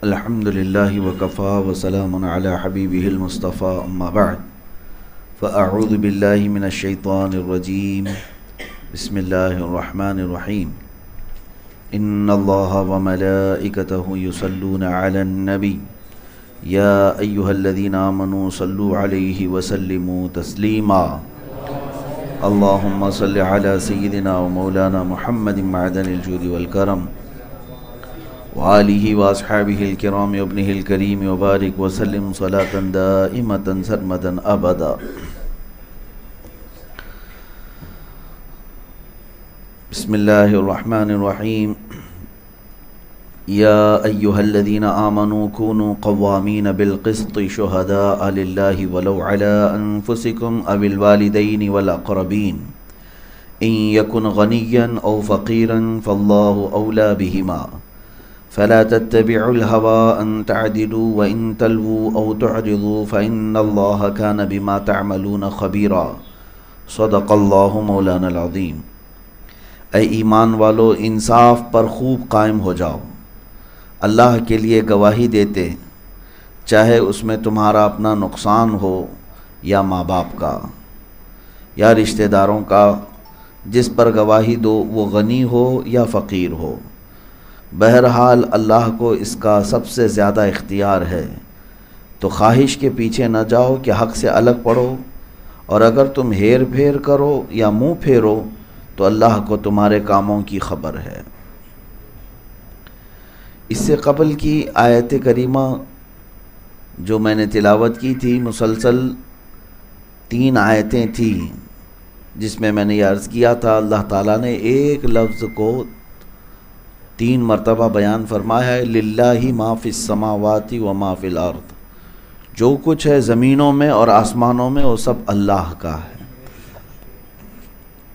الحمد لله وكفى وسلام على حبيبه المصطفى أما بعد فأعوذ بالله من الشيطان الرجيم بسم الله الرحمن الرحيم إن الله وملائكته يصلون على النبي يا أيها الذين آمنوا صلوا عليه وسلموا تسليما اللهم صل على سيدنا ومولانا محمد معدن الجود والكرم وآلہ واصحابہ الکرام وابنہ الکریم وبارک وسلم صلاة دائمة سرمدا ابدا. بسم اللہ الرحمن الرحیم. یا ایہا الذین آمنوا كونوا قوامین بالقسط شہداء للہ ولو علی انفسکم او الوالدین والاقربین ان یکن غنیا او فقیرا فاللہ اولا بہما فلا تتبعوا الهوى أن تعدلوا وإن تلووا أو تعرضوا فإن الله كان بما تعملون خبيرا. صدق اللہ مولانا العظیم. اے ایمان والو، انصاف پر خوب قائم ہو جاؤ. اللہ کے لیے گواہی دیتے، چاہے اس میں تمہارا اپنا نقصان ہو یا ماں باپ کا یا رشتہ داروں کا. جس پر گواہی دو وہ غنی ہو یا فقیر ہو، بہرحال اللہ کو اس کا سب سے زیادہ اختیار ہے. تو خواہش کے پیچھے نہ جاؤ کہ حق سے الگ پڑو، اور اگر تم ہیر پھیر کرو یا منہ پھیرو تو اللہ کو تمہارے کاموں کی خبر ہے. اس سے قبل کی آیت کریمہ جو میں نے تلاوت کی تھی، مسلسل 3 آیتیں تھیں، جس میں نے یہ عرض کیا تھا اللہ تعالیٰ نے ایک لفظ کو 3 مرتبہ بیان فرمایا ہے. للہ ما فی السماوات و ما فی الارض. جو کچھ ہے زمینوں میں اور آسمانوں میں وہ سب اللہ کا ہے.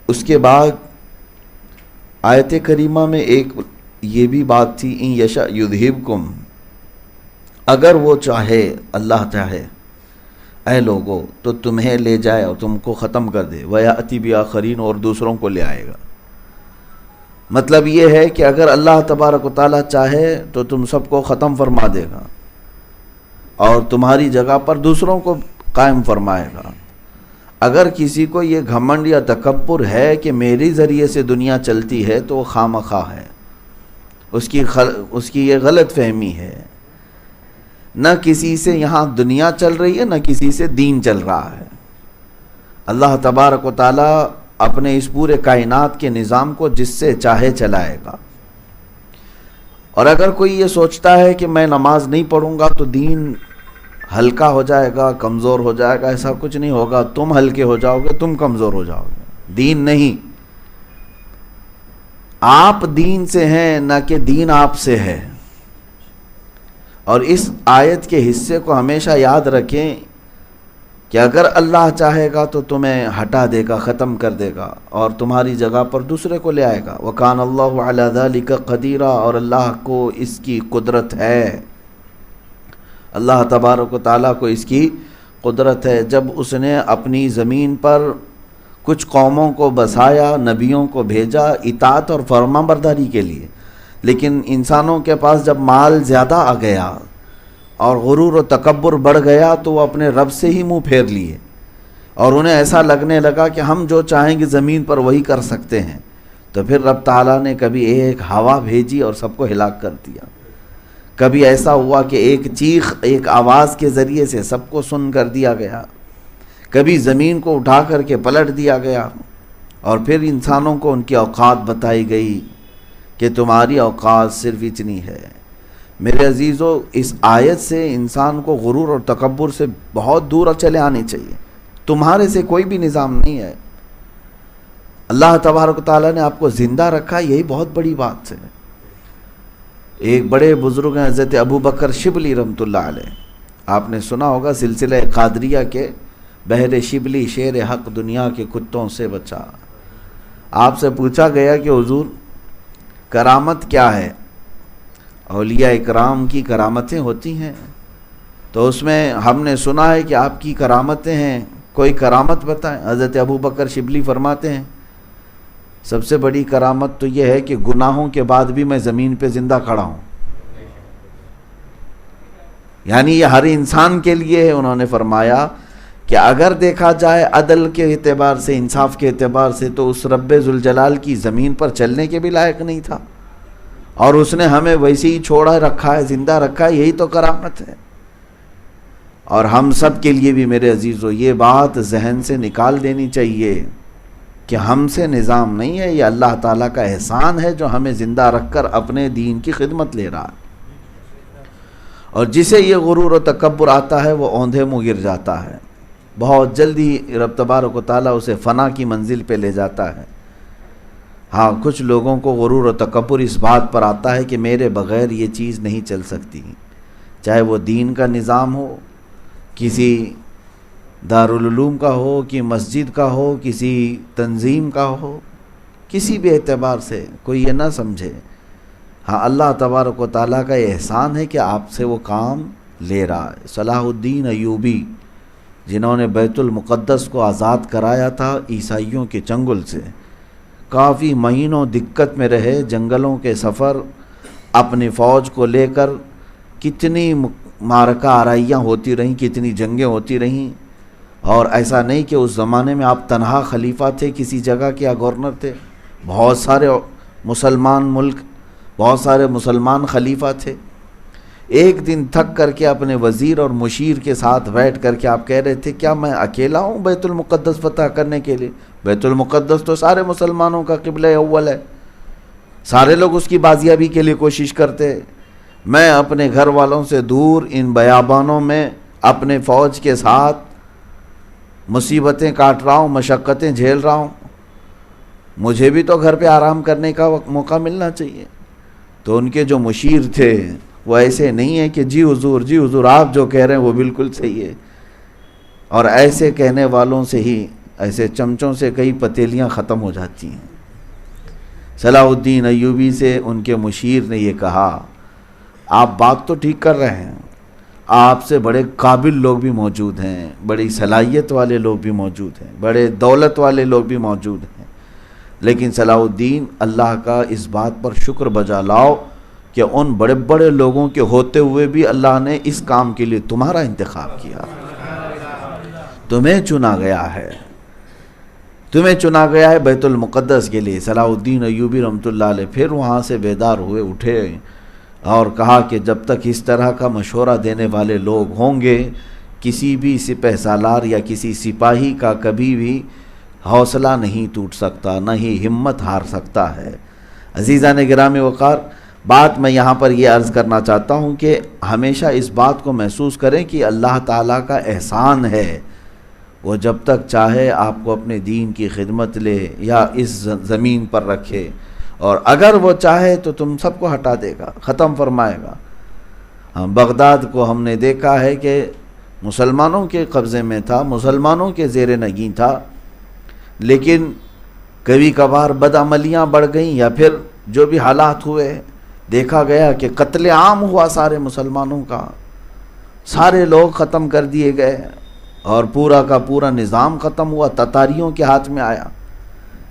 اس کے بعد آیت کریمہ میں ایک یہ بھی بات تھی، ان یشاء یذہبکم، اگر وہ چاہے، اللہ چاہے اے لوگو تو تمہیں لے جائے اور تم کو ختم کر دے. ویأتی بآخرین، اور دوسروں کو لے آئے گا. مطلب یہ ہے کہ اگر اللہ تبارک و تعالیٰ چاہے تو تم سب کو ختم فرما دے گا اور تمہاری جگہ پر دوسروں کو قائم فرمائے گا. اگر کسی کو یہ گھمنڈ یا تکبر ہے کہ میری ذریعے سے دنیا چلتی ہے تو وہ خامخواہ ہے، اس کی یہ غلط فہمی ہے. نہ کسی سے یہاں دنیا چل رہی ہے، نہ کسی سے دین چل رہا ہے. اللہ تبارک و تعالیٰ اپنے اس پورے کائنات کے نظام کو جس سے چاہے چلائے گا. اور اگر کوئی یہ سوچتا ہے کہ میں نماز نہیں پڑھوں گا تو دین ہلکا ہو جائے گا، کمزور ہو جائے گا، ایسا کچھ نہیں ہوگا. تم ہلکے ہو جاؤ گے، تم کمزور ہو جاؤ گے. دین نہیں، آپ دین سے ہیں، نہ کہ دین آپ سے ہے. اور اس آیت کے حصے کو ہمیشہ یاد رکھیں کہ اگر اللہ چاہے گا تو تمہیں ہٹا دے گا، ختم کر دے گا اور تمہاری جگہ پر دوسرے کو لے آئے گا. وَكَانَ اللَّهُ عَلَى ذَلِكَ قَدِيرًا، اور اللہ کو اس کی قدرت ہے. اللہ تبارک و تعالیٰ کو اس کی قدرت ہے. جب اس نے اپنی زمین پر کچھ قوموں کو بسایا، نبیوں کو بھیجا اطاعت اور فرما برداری کے لیے، لیکن انسانوں کے پاس جب مال زیادہ آ گیا اور غرور و تکبر بڑھ گیا تو وہ اپنے رب سے ہی منہ پھیر لیے، اور انہیں ایسا لگنے لگا کہ ہم جو چاہیں گے زمین پر وہی کر سکتے ہیں. تو پھر رب تعالیٰ نے کبھی ایک ہوا بھیجی اور سب کو ہلاک کر دیا. کبھی ایسا ہوا کہ ایک چیخ، ایک آواز کے ذریعے سے سب کو سن کر دیا گیا. کبھی زمین کو اٹھا کر کے پلٹ دیا گیا. اور پھر انسانوں کو ان کی اوقات بتائی گئی کہ تمہاری اوقات صرف اتنی ہے. میرے عزیزو، اس آیت سے انسان کو غرور اور تکبر سے بہت دور چلے آنے چاہیے. تمہارے سے کوئی بھی نظام نہیں ہے. اللہ تبارک و تعالیٰ نے آپ کو زندہ رکھا، یہی بہت بڑی بات ہے. ایک بڑے بزرگ ہیں حضرت ابو بکر شبلی رحمۃ اللہ علیہ. آپ نے سنا ہوگا سلسلہ قادریہ کے بہر شبلی شیر حق دنیا کے کتوں سے بچا. آپ سے پوچھا گیا کہ حضور کرامت کیا ہے؟ اولیاء اکرام کی کرامتیں ہوتی ہیں، تو اس میں ہم نے سنا ہے کہ آپ کی کرامتیں ہیں، کوئی کرامت بتائیں. حضرت ابو بکر شبلی فرماتے ہیں سب سے بڑی کرامت تو یہ ہے کہ گناہوں کے بعد بھی میں زمین پہ زندہ کھڑا ہوں. یعنی یہ ہر انسان کے لیے ہے۔ انہوں نے فرمایا کہ اگر دیکھا جائے عدل کے اعتبار سے، انصاف کے اعتبار سے، تو اس رب ذوالجلال کی زمین پر چلنے کے بھی لائق نہیں تھا، اور اس نے ہمیں ویسے ہی چھوڑا رکھا ہے، زندہ رکھا ہے، یہی تو کرامت ہے۔ اور ہم سب کے لیے بھی میرے عزیزو یہ بات ذہن سے نکال دینی چاہیے کہ ہم سے نظام نہیں ہے، یہ اللہ تعالیٰ کا احسان ہے جو ہمیں زندہ رکھ کر اپنے دین کی خدمت لے رہا ہے۔ اور جسے یہ غرور و تکبر آتا ہے وہ اوندھے منہ گر جاتا ہے، بہت جلدی رب تبارک و تعالیٰ اسے فنا کی منزل پہ لے جاتا ہے۔ ہاں، کچھ لوگوں کو غرور و تکبر اس بات پر آتا ہے کہ میرے بغیر یہ چیز نہیں چل سکتی، چاہے وہ دین کا نظام ہو، کسی دارالعلوم کا ہو، کہ مسجد کا ہو، کسی تنظیم کا ہو، کسی بھی اعتبار سے کوئی یہ نہ سمجھے۔ ہاں، اللہ تبارک و تعالیٰ کا یہ احسان ہے کہ آپ سے وہ کام لے رہا ہے۔ صلاح الدین ایوبی، جنہوں نے بیت المقدس کو آزاد کرایا تھا عیسائیوں کے چنگل سے، کافی مہینوں دقت میں رہے، جنگلوں کے سفر، اپنی فوج کو لے کر کتنی معرکہ آرائیاں ہوتی رہیں، کتنی جنگیں ہوتی رہیں، اور ایسا نہیں کہ اس زمانے میں آپ تنہا خلیفہ تھے کسی جگہ کے، یا گورنر تھے، بہت سارے مسلمان ملک، بہت سارے مسلمان خلیفہ تھے۔ ایک دن تھک کر کے اپنے وزیر اور مشیر کے ساتھ بیٹھ کر کے آپ کہہ رہے تھے کیا میں اکیلا ہوں بیت المقدس فتح کرنے کے لیے؟ بیت المقدس تو سارے مسلمانوں کا قبلہ اول ہے، سارے لوگ اس کی بازیابی کے لیے کوشش کرتے، میں اپنے گھر والوں سے دور ان بیابانوں میں اپنے فوج کے ساتھ مصیبتیں کاٹ رہا ہوں، مشقتیں جھیل رہا ہوں، مجھے بھی تو گھر پہ آرام کرنے کا موقع ملنا چاہیے۔ تو ان کے جو مشیر تھے وہ ایسے نہیں ہیں کہ جی حضور آپ جو کہہ رہے ہیں وہ بالکل صحیح ہے، اور ایسے کہنے والوں سے ہی، ایسے چمچوں سے کئی پتیلیاں ختم ہو جاتی ہیں۔ صلاح الدین ایوبی سے ان کے مشیر نے یہ کہا آپ بات تو ٹھیک کر رہے ہیں، آپ سے بڑے قابل لوگ بھی موجود ہیں، بڑی صلاحیت والے لوگ بھی موجود ہیں، بڑے دولت والے لوگ بھی موجود ہیں، لیکن صلاح الدین اللہ کا اس بات پر شکر بجا لاؤ کہ ان بڑے بڑے لوگوں کے ہوتے ہوئے بھی اللہ نے اس کام کے لیے تمہارا انتخاب کیا، تمہیں چنا گیا ہے، تمہیں چنا گیا ہے بیت المقدس کے لیے۔ صلاح الدین ایوبی رحمۃ اللہ علیہ پھر وہاں سے بیدار ہوئے، اٹھے اور کہا کہ جب تک اس طرح کا مشورہ دینے والے لوگ ہوں گے، کسی بھی سپہ سالار یا کسی سپاہی کا کبھی بھی حوصلہ نہیں ٹوٹ سکتا، نہ ہی ہمت ہار سکتا ہے۔ عزیزان گرامی وقار، بات میں یہاں پر یہ عرض کرنا چاہتا ہوں کہ ہمیشہ اس بات کو محسوس کریں کہ اللہ تعالیٰ کا احسان ہے، وہ جب تک چاہے آپ کو اپنے دین کی خدمت لے یا اس زمین پر رکھے، اور اگر وہ چاہے تو تم سب کو ہٹا دے گا، ختم فرمائے گا۔ بغداد کو ہم نے دیکھا ہے کہ مسلمانوں کے قبضے میں تھا، مسلمانوں کے زیر نگین تھا، لیکن کبھی کبھار بدعملیاں بڑھ گئیں یا پھر جو بھی حالات ہوئے، دیکھا گیا کہ قتل عام ہوا سارے مسلمانوں کا، سارے لوگ ختم کر دیے گئے، اور پورا کا پورا نظام ختم ہوا، تتاریوں کے ہاتھ میں آیا۔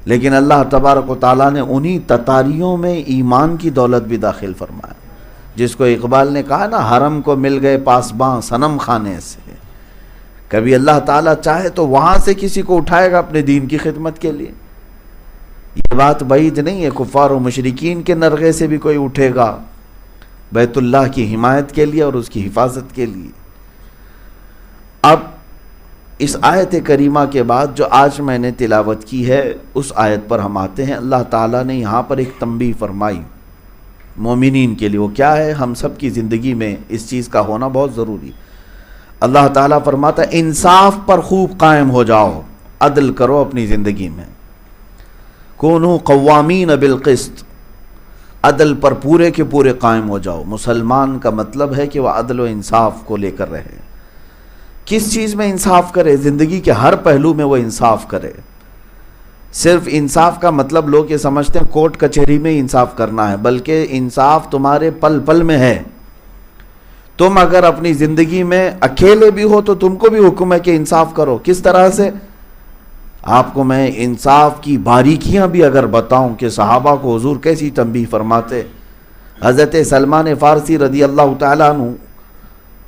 لیکن اللہ تبارک و تعالیٰ نے انہی تتاریوں میں ایمان کی دولت بھی داخل فرمایا، جس کو اقبال نے کہا نا، حرم کو مل گئے پاسباں صنم خانے سے۔ کبھی اللہ تعالیٰ چاہے تو وہاں سے کسی کو اٹھائے گا اپنے دین کی خدمت کے لیے، یہ بات بعید نہیں ہے۔ کفار و مشرکین کے نرغے سے بھی کوئی اٹھے گا بیت اللہ کی حمایت کے لیے اور اس کی حفاظت کے لیے۔ اب اس آیت کریمہ کے بعد جو آج میں نے تلاوت کی ہے اس آیت پر ہم آتے ہیں۔ اللہ تعالیٰ نے یہاں پر ایک تنبیہ فرمائی مومنین کے لیے، وہ کیا ہے؟ ہم سب کی زندگی میں اس چیز کا ہونا بہت ضروری۔ اللہ تعالیٰ فرماتا ہے انصاف پر خوب قائم ہو جاؤ، عدل کرو اپنی زندگی میں، کونوا قوامین بالقسط، عدل پر پورے کے پورے قائم ہو جاؤ۔ مسلمان کا مطلب ہے کہ وہ عدل و انصاف کو لے کر رہے۔ کس چیز میں انصاف کرے؟ زندگی کے ہر پہلو میں وہ انصاف کرے۔ صرف انصاف کا مطلب لوگ یہ سمجھتے ہیں کورٹ کچہری میں انصاف کرنا ہے، بلکہ انصاف تمہارے پل پل میں ہے۔ تم اگر اپنی زندگی میں اکیلے بھی ہو تو تم کو بھی حکم ہے کہ انصاف کرو۔ کس طرح سے؟ آپ کو میں انصاف کی باریکیاں بھی اگر بتاؤں کہ صحابہ کو حضور کیسی تنبیہ فرماتے۔ حضرت سلمان فارسی رضی اللہ تعالیٰ عنہ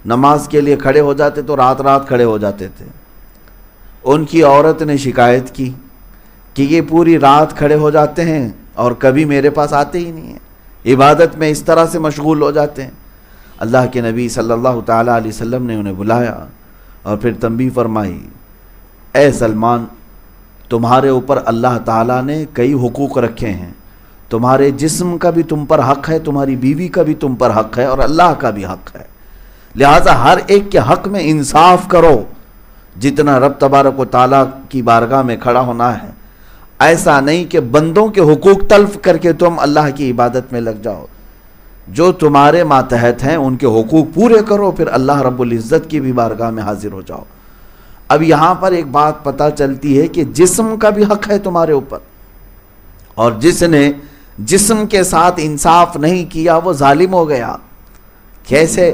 نماز کے لیے کھڑے ہو جاتے تو رات رات کھڑے ہو جاتے تھے۔ ان کی عورت نے شکایت کی کہ یہ پوری رات کھڑے ہو جاتے ہیں اور کبھی میرے پاس آتے ہی نہیں ہیں، عبادت میں اس طرح سے مشغول ہو جاتے ہیں۔ اللہ کے نبی صلی اللہ تعالیٰ علیہ وسلم نے انہیں بلایا اور پھر تنبیہ فرمائی، اے سلمان، تمہارے اوپر اللہ تعالیٰ نے کئی حقوق رکھے ہیں، تمہارے جسم کا بھی تم پر حق ہے، تمہاری بیوی کا بھی تم پر حق ہے، اور اللہ کا بھی حق ہے، لہٰذا ہر ایک کے حق میں انصاف کرو۔ جتنا رب تبارک و تعالیٰ کی بارگاہ میں کھڑا ہونا ہے، ایسا نہیں کہ بندوں کے حقوق تلف کر کے تم اللہ کی عبادت میں لگ جاؤ۔ جو تمہارے ماتحت ہیں ان کے حقوق پورے کرو، پھر اللہ رب العزت کی بھی بارگاہ میں حاضر ہو جاؤ۔ اب یہاں پر ایک بات پتہ چلتی ہے کہ جسم کا بھی حق ہے تمہارے اوپر، اور جس نے جسم کے ساتھ انصاف نہیں کیا وہ ظالم ہو گیا۔ کیسے؟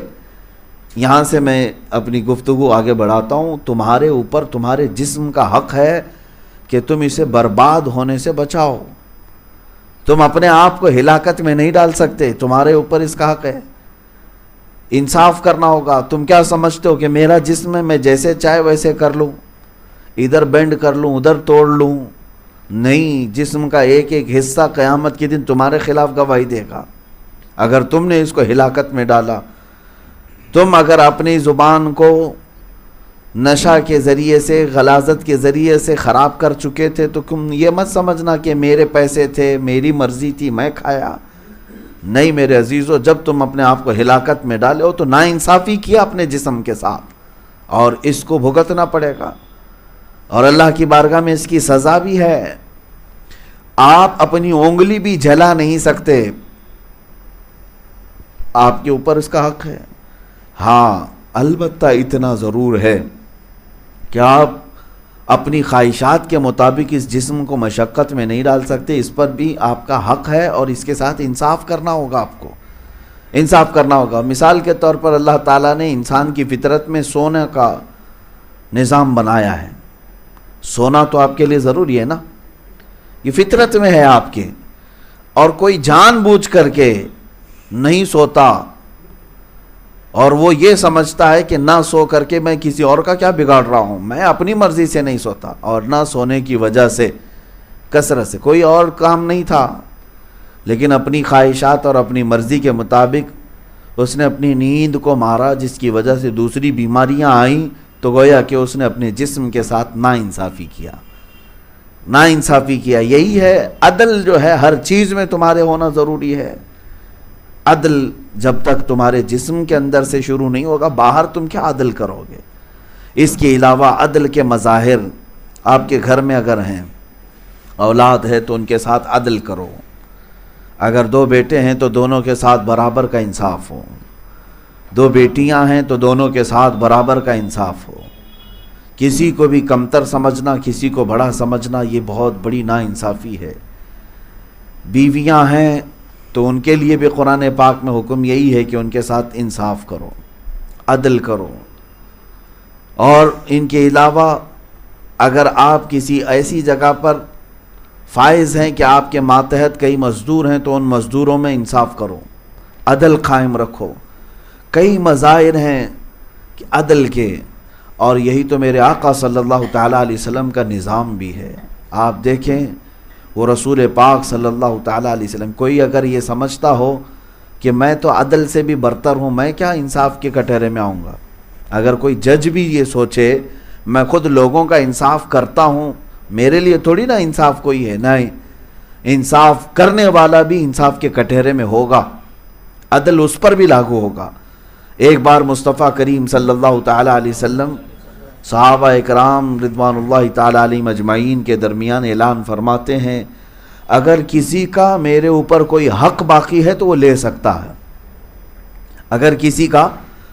یہاں سے میں اپنی گفتگو آگے بڑھاتا ہوں۔ تمہارے اوپر تمہارے جسم کا حق ہے کہ تم اسے برباد ہونے سے بچاؤ۔ تم اپنے آپ کو ہلاکت میں نہیں ڈال سکتے، تمہارے اوپر اس کا حق ہے، انصاف کرنا ہوگا۔ تم کیا سمجھتے ہو کہ میرا جسم ہے، میں جیسے چاہے ویسے کر لوں، ادھر بینڈ کر لوں ادھر توڑ لوں؟ نہیں، جسم کا ایک ایک حصہ قیامت کے دن تمہارے خلاف گواہی دے گا اگر تم نے اس کو ہلاکت میں ڈالا۔ تم اگر اپنی زبان کو نشہ کے ذریعے سے، غلاظت کے ذریعے سے خراب کر چکے تھے تو تم یہ مت سمجھنا کہ میرے پیسے تھے، میری مرضی تھی، میں کھایا۔ نہیں میرے عزیزو، جب تم اپنے آپ کو ہلاکت میں ڈالے ہو تو ناانصافی کیا اپنے جسم کے ساتھ، اور اس کو بھگتنا پڑے گا، اور اللہ کی بارگاہ میں اس کی سزا بھی ہے۔ آپ اپنی انگلی بھی جلا نہیں سکتے، آپ کے اوپر اس کا حق ہے۔ ہاں البتہ اتنا ضرور ہے کہ آپ اپنی خواہشات کے مطابق اس جسم کو مشقت میں نہیں ڈال سکتے، اس پر بھی آپ کا حق ہے، اور اس کے ساتھ انصاف کرنا ہوگا، آپ کو انصاف کرنا ہوگا۔ مثال کے طور پر اللہ تعالیٰ نے انسان کی فطرت میں سونے کا نظام بنایا ہے۔ سونا تو آپ کے لیے ضروری ہے نا، یہ فطرت میں ہے آپ کے، اور کوئی جان بوجھ کر کے نہیں سوتا اور وہ یہ سمجھتا ہے کہ نہ سو کر کے میں کسی اور کا کیا بگاڑ رہا ہوں، میں اپنی مرضی سے نہیں سوتا، اور نہ سونے کی وجہ سے کثرت سے کوئی اور کام نہیں تھا، لیکن اپنی خواہشات اور اپنی مرضی کے مطابق اس نے اپنی نیند کو مارا، جس کی وجہ سے دوسری بیماریاں آئیں، تو گویا کہ اس نے اپنے جسم کے ساتھ ناانصافی کیا۔ یہی ہے عدل، جو ہے ہر چیز میں تمہارے ہونا ضروری ہے۔ عدل جب تک تمہارے جسم کے اندر سے شروع نہیں ہوگا، باہر تم کیا عدل کرو گے؟ اس کے علاوہ عدل کے مظاہر، آپ کے گھر میں اگر ہیں اولاد ہے تو ان کے ساتھ عدل کرو۔ اگر 2 بیٹے ہیں تو دونوں کے ساتھ برابر کا انصاف ہو، 2 بیٹیاں ہیں تو دونوں کے ساتھ برابر کا انصاف ہو۔ کسی کو بھی کمتر سمجھنا، کسی کو بڑا سمجھنا، یہ بہت بڑی ناانصافی ہے۔ بیویاں ہیں تو ان کے لیے بھی قرآن پاک میں حکم یہی ہے کہ ان کے ساتھ انصاف کرو، عدل کرو۔ اور ان کے علاوہ اگر آپ کسی ایسی جگہ پر فائز ہیں کہ آپ کے ماتحت کئی مزدور ہیں تو ان مزدوروں میں انصاف کرو، عدل قائم رکھو۔ کئی مظاہر ہیں کہ عدل کے، اور یہی تو میرے آقا صلی اللہ تعالیٰ علیہ وسلم کا نظام بھی ہے۔ آپ دیکھیں وہ رسول پاک صلی اللہ تعالیٰ علیہ وسلم، کوئی اگر یہ سمجھتا ہو کہ میں تو عدل سے بھی برتر ہوں، میں کیا انصاف کے کٹہرے میں آؤں گا، اگر کوئی جج بھی یہ سوچے میں خود لوگوں کا انصاف کرتا ہوں، میرے لیے تھوڑی نا انصاف کوئی ہے، نہیں، انصاف کرنے والا بھی انصاف کے کٹہرے میں ہوگا، عدل اس پر بھی لاگو ہوگا۔ ایک بار مصطفیٰ کریم صلی اللہ تعالیٰ علیہ وسلم صحابہ اکرام رضوان اللہ تعالیٰ علیہم اجمعین کے درمیان اعلان فرماتے ہیں، اگر کسی کا میرے اوپر کوئی حق باقی ہے تو وہ لے سکتا ہے، اگر کسی کا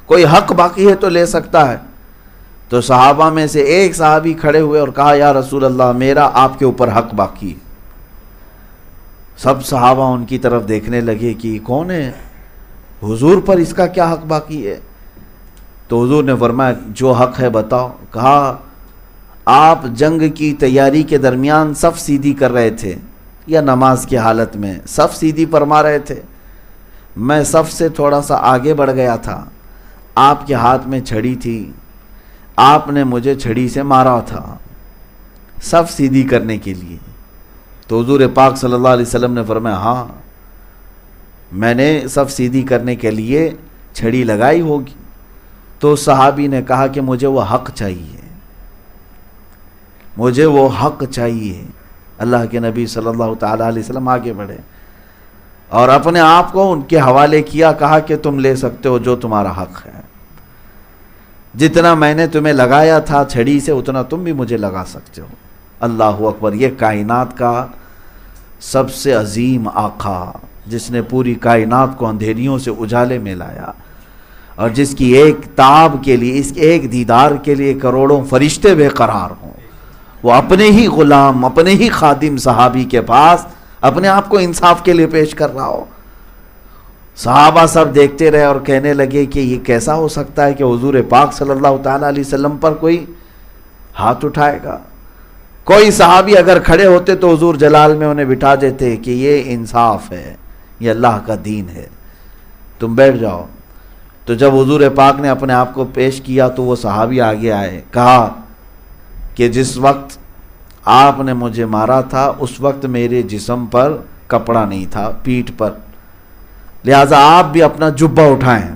کوئی حق باقی ہے تو لے سکتا ہے۔ تو صحابہ میں سے ایک صحابی کھڑے ہوئے اور کہا، یا رسول اللہ، میرا آپ کے اوپر حق باقی ہے۔ سب صحابہ ان کی طرف دیکھنے لگے کہ کون ہے، حضور پر اس کا کیا حق باقی ہے؟ تو حضور نے فرمایا، جو حق ہے بتاؤ۔ کہا، آپ جنگ کی تیاری کے درمیان صف سیدھی کر رہے تھے، یا نماز کی حالت میں صف سیدھی فرما رہے تھے، میں صف سے تھوڑا سا آگے بڑھ گیا تھا، آپ کے ہاتھ میں چھڑی تھی، آپ نے مجھے چھڑی سے مارا تھا صف سیدھی کرنے کے لیے۔ تو حضور پاک صلی اللہ علیہ وسلم نے فرمایا ہاں میں نے صف سیدھی کرنے کے لیے چھڑی لگائی ہوگی۔ تو صحابی نے کہا کہ مجھے وہ حق چاہیے، مجھے وہ حق چاہیے۔ اللہ کے نبی صلی اللہ تعالیٰ علیہ وسلم آگے بڑھے اور اپنے آپ کو ان کے حوالے کیا، کہا کہ تم لے سکتے ہو جو تمہارا حق ہے، جتنا میں نے تمہیں لگایا تھا چھڑی سے اتنا تم بھی مجھے لگا سکتے ہو۔ اللہ اکبر! یہ کائنات کا سب سے عظیم آقا، جس نے پوری کائنات کو اندھیریوں سے اجالے میں لایا، اور جس کی ایک تاب کے لیے، اس ایک دیدار کے لیے کروڑوں فرشتے بے قرار ہوں، وہ اپنے ہی غلام، اپنے ہی خادم صحابی کے پاس اپنے آپ کو انصاف کے لیے پیش کر رہا ہو۔ صحابہ سب دیکھتے رہے اور کہنے لگے کہ یہ کیسا ہو سکتا ہے کہ حضور پاک صلی اللہ تعالیٰ علیہ وسلم پر کوئی ہاتھ اٹھائے گا۔ کوئی صحابی اگر کھڑے ہوتے تو حضور جلال میں انہیں بٹھا دیتے کہ یہ انصاف ہے، یہ اللہ کا دین ہے، تم بیٹھ جاؤ۔ تو جب حضور پاک نے اپنے آپ کو پیش کیا تو وہ صحابی آگے آئے، کہا کہ جس وقت آپ نے مجھے مارا تھا اس وقت میرے جسم پر کپڑا نہیں تھا، پیٹھ پر، لہٰذا آپ بھی اپنا جبہ اٹھائیں،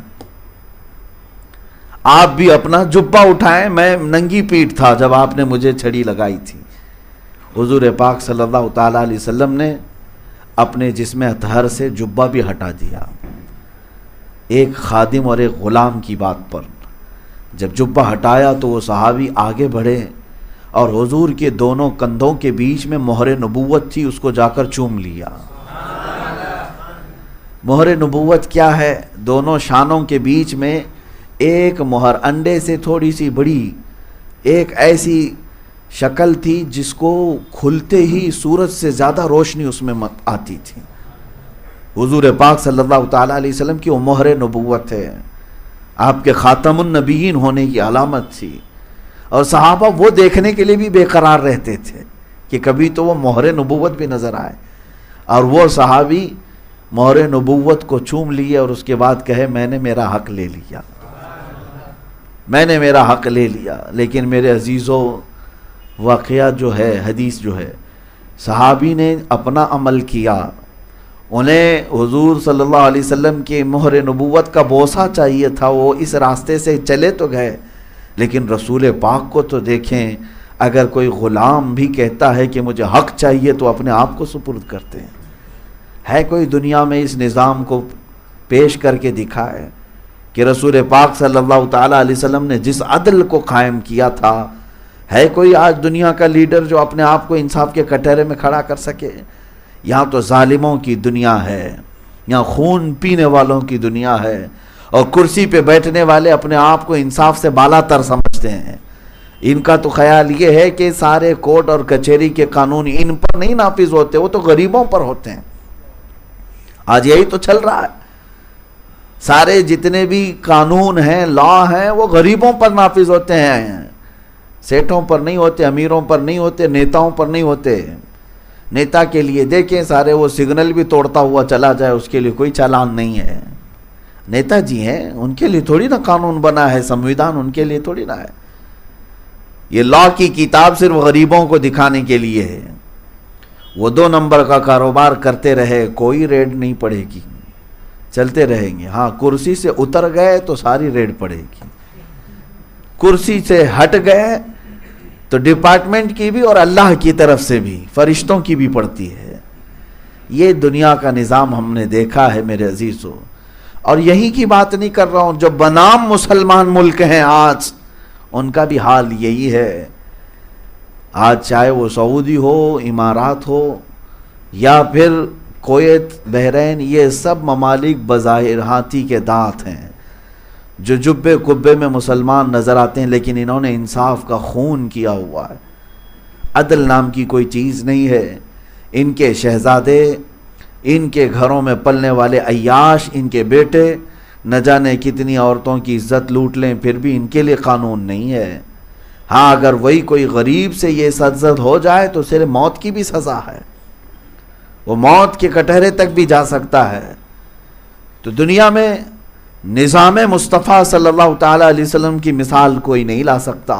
آپ بھی اپنا جبہ اٹھائیں، میں ننگی پیٹھ تھا جب آپ نے مجھے چھڑی لگائی تھی۔ حضور پاک صلی اللہ تعالیٰ علیہ وسلم نے اپنے جسم اطہر سے جبہ بھی ہٹا دیا۔ ایک خادم اور ایک غلام کی بات پر جب جبہ ہٹایا تو وہ صحابی آگے بڑھے اور حضور کے دونوں کندھوں کے بیچ میں مہر نبوت تھی، اس کو جا کر چوم لیا۔ مہر نبوت کیا ہے؟ دونوں شانوں کے بیچ میں ایک مہر، انڈے سے تھوڑی سی بڑی ایک ایسی شکل تھی جس کو کھلتے ہی سورج سے زیادہ روشنی اس میں آتی تھی۔ حضور پاک صلی اللہ تعالیٰ علیہ وسلم کی وہ مہر نبوت ہے، آپ کے خاتم النبیین ہونے کی علامت تھی، اور صحابہ وہ دیکھنے کے لیے بھی بے قرار رہتے تھے کہ کبھی تو وہ مہر نبوت بھی نظر آئے، اور وہ صحابی مہر نبوت کو چوم لیے اور اس کے بعد کہے میں نے میرا حق لے لیا، میں نے میرا حق لے لیا۔ لیکن میرے عزیزو، واقعہ جو ہے، حدیث جو ہے، صحابی نے اپنا عمل کیا، انہیں حضور صلی اللہ علیہ وسلم کی مہر نبوت کا بوسہ چاہیے تھا، وہ اس راستے سے چلے تو گئے، لیکن رسول پاک کو تو دیکھیں، اگر کوئی غلام بھی کہتا ہے کہ مجھے حق چاہیے تو اپنے آپ کو سپرد کرتے ہیں۔ ہے کوئی دنیا میں اس نظام کو پیش کر کے دکھائے کہ رسول پاک صلی اللہ تعالیٰ علیہ وسلم نے جس عدل کو قائم کیا تھا، ہے کوئی آج دنیا کا لیڈر جو اپنے آپ کو انصاف کے کٹہرے میں کھڑا کر سکے؟ یہاں تو ظالموں کی دنیا ہے، یہاں خون پینے والوں کی دنیا ہے، اور کرسی پہ بیٹھنے والے اپنے آپ کو انصاف سے بالا تر سمجھتے ہیں۔ ان کا تو خیال یہ ہے کہ سارے کورٹ اور کچہری کے قانون ان پر نہیں نافذ ہوتے، وہ تو غریبوں پر ہوتے ہیں۔ آج یہی تو چل رہا ہے، سارے جتنے بھی قانون ہیں، لا ہیں، وہ غریبوں پر نافذ ہوتے ہیں، سیٹھوں پر نہیں ہوتے، امیروں پر نہیں ہوتے، نیتاؤں پر نہیں ہوتے۔ نیتا کے لیے دیکھیں، سارے وہ سگنل بھی توڑتا ہوا چلا جائے، اس کے لیے کوئی چالان نہیں ہے۔ نیتا جی ہیں، ان کے لیے تھوڑی نہ قانون بنا ہے، سمویدھان ان کے لیے تھوڑی نہ ہے۔ یہ لا کی کتاب صرف غریبوں کو دکھانے کے لیے ہے۔ وہ 2 نمبر کا کاروبار کرتے رہے، کوئی ریڈ نہیں پڑے گی، چلتے رہیں گے۔ ہاں، کرسی سے اتر گئے تو ساری ریڈ پڑے گی، کرسی سے ہٹ گئے تو ڈپارٹمنٹ کی بھی اور اللہ کی طرف سے بھی، فرشتوں کی بھی پڑتی ہے۔ یہ دنیا کا نظام ہم نے دیکھا ہے میرے عزیزو، اور یہی کی بات نہیں کر رہا ہوں، جو بنام مسلمان ملک ہیں آج، ان کا بھی حال یہی ہے۔ آج چاہے وہ سعودی ہو، امارات ہو، یا پھر کویت، بحرین، یہ سب ممالک بظاہر ہاتھی کے دانت ہیں، جو جبے کبے میں مسلمان نظر آتے ہیں، لیکن انہوں نے انصاف کا خون کیا ہوا ہے۔ عدل نام کی کوئی چیز نہیں ہے۔ ان کے شہزادے، ان کے گھروں میں پلنے والے عیاش، ان کے بیٹے نہ جانے کتنی عورتوں کی عزت لوٹ لیں، پھر بھی ان کے لیے قانون نہیں ہے۔ ہاں، اگر وہی کوئی غریب سے یہ سرزد ہو جائے تو صرف موت کی بھی سزا ہے، وہ موت کے کٹہرے تک بھی جا سکتا ہے۔ تو دنیا میں نظام مصطفیٰ صلی اللہ تعالیٰ علیہ وسلم کی مثال کوئی نہیں لا سکتا۔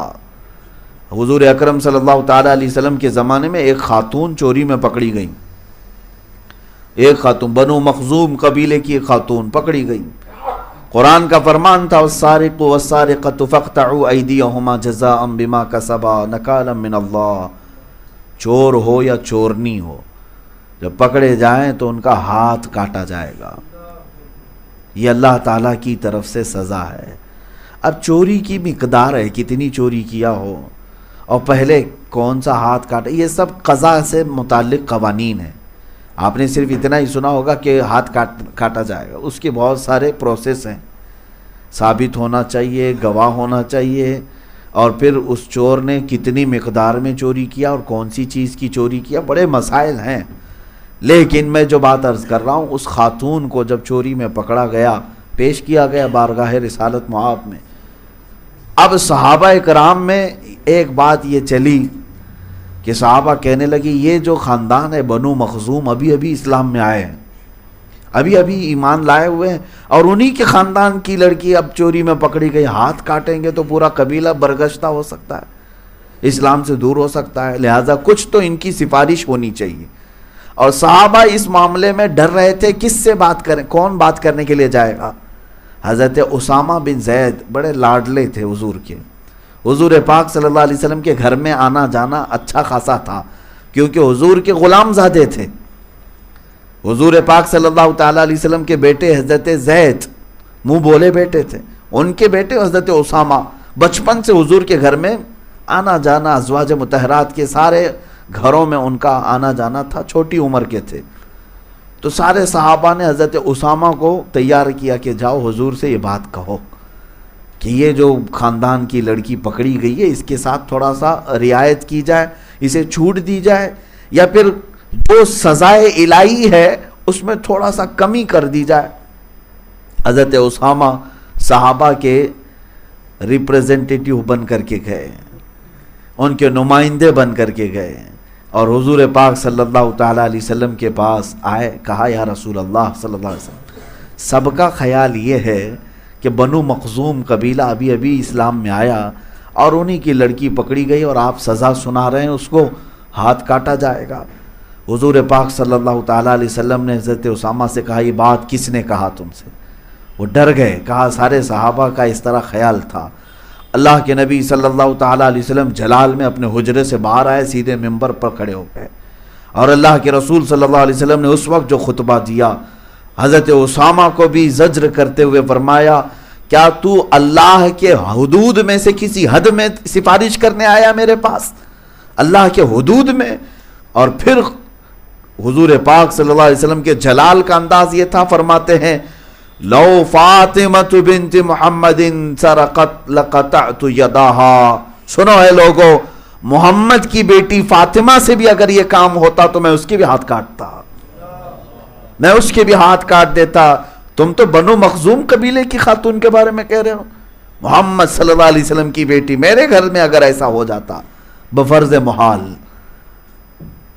حضور اکرم صلی اللہ تعالیٰ علیہ وسلم کے زمانے میں ایک خاتون چوری میں پکڑی گئی، ایک خاتون، بنو مخزوم قبیلے کی ایک خاتون پکڑی گئی۔ قرآن کا فرمان تھا والسارق والسارقۃ فاقطعوا ایدیہما جزاء بما کسبا نکالا من اللہ، چور ہو یا چورنی ہو، جب پکڑے جائیں تو ان کا ہاتھ کاٹا جائے گا، یہ اللہ تعالیٰ کی طرف سے سزا ہے۔ اب چوری کی مقدار ہے، کتنی چوری کیا ہو اور پہلے کون سا ہاتھ کاٹا، یہ سب قضا سے متعلق قوانین ہیں۔ آپ نے صرف اتنا ہی سنا ہوگا کہ ہاتھ کاٹا جائے گا، اس کے بہت سارے پروسیس ہیں، ثابت ہونا چاہیے، گواہ ہونا چاہیے، اور پھر اس چور نے کتنی مقدار میں چوری کیا اور کون سی چیز کی چوری کیا، بڑے مسائل ہیں۔ لیکن میں جو بات عرض کر رہا ہوں، اس خاتون کو جب چوری میں پکڑا گیا، پیش کیا گیا بارگاہ رسالت معاب میں، اب صحابہ کرام میں ایک بات یہ چلی کہ صحابہ کہنے لگی یہ جو خاندان ہے بنو مخزوم ابھی ابھی اسلام میں آئے ہیں، ابھی ابھی ایمان لائے ہوئے ہیں، اور انہی کے خاندان کی لڑکی اب چوری میں پکڑی گئی، ہاتھ کاٹیں گے تو پورا قبیلہ برگشتہ ہو سکتا ہے، اسلام سے دور ہو سکتا ہے، لہٰذا کچھ تو ان کی سفارش ہونی چاہیے۔ اور صحابہ اس معاملے میں ڈر رہے تھے، کس سے بات کریں، کون بات کرنے کے لیے جائے گا۔ حضرت اسامہ بن زید بڑے لاڈلے تھے حضور کے، حضور پاک صلی اللہ علیہ وسلم کے گھر میں آنا جانا اچھا خاصا تھا، کیونکہ حضور کے غلام زادے تھے۔ حضور پاک صلی اللہ تعالیٰ علیہ وسلم کے بیٹے حضرت زید منہ بولے بیٹے تھے، ان کے بیٹے حضرت اسامہ بچپن سے حضور کے گھر میں آنا جانا، ازواج مطہرات کے سارے گھروں میں ان کا آنا جانا تھا، چھوٹی عمر کے تھے۔ تو سارے صحابہ نے حضرت اسامہ کو تیار کیا کہ جاؤ حضور سے یہ بات کہو کہ یہ جو خاندان کی لڑکی پکڑی گئی ہے اس کے ساتھ تھوڑا سا رعایت کی جائے، اسے چھوٹ دی جائے، یا پھر جو سزائے الہی ہے اس میں تھوڑا سا کمی کر دی جائے۔ حضرت اسامہ صحابہ کے ریپریزنٹیٹیو بن کر کے گئے، ان کے نمائندے بن کر کے گئے، اور حضور پاک صلی اللہ تعالیٰ علیہ وسلم کے پاس آئے، کہا یا رسول اللہ صلی اللہ علیہ وسلم، سب کا خیال یہ ہے کہ بنو مخزوم قبیلہ ابھی ابھی اسلام میں آیا اور انہی کی لڑکی پکڑی گئی اور آپ سزا سنا رہے ہیں، اس کو ہاتھ کاٹا جائے گا۔ حضور پاک صلی اللہ تعالیٰ علیہ وسلم نے حضرت اسامہ سے کہا یہ بات کس نے کہا تم سے؟ وہ ڈر گئے، کہا سارے صحابہ کا اس طرح خیال تھا۔ اللہ کے نبی صلی اللہ تعالیٰ علیہ وسلم جلال میں اپنے حجرے سے باہر آئے، سیدھے ممبر پر کھڑے ہو گئے، اور اللہ کے رسول صلی اللہ علیہ وسلم نے اس وقت جو خطبہ دیا، حضرت اسامہ کو بھی زجر کرتے ہوئے فرمایا کیا تو اللہ کے حدود میں سے کسی حد میں سفارش کرنے آیا میرے پاس، اللہ کے حدود میں؟ اور پھر حضور پاک صلی اللہ علیہ وسلم کے جلال کا انداز یہ تھا، فرماتے ہیں لو فاطمۃ بنت محمد سرقت لقطعت یداہا، سنو اے لوگو، محمد کی بیٹی فاطمہ سے بھی اگر یہ کام ہوتا تو میں اس کے بھی ہاتھ کاٹتا، میں اس کے بھی ہاتھ کاٹ دیتا۔ تم تو بنو مخزوم قبیلے کی خاتون کے بارے میں کہہ رہے ہو، محمد صلی اللہ علیہ وسلم کی بیٹی، میرے گھر میں اگر ایسا ہو جاتا بفرض محال۔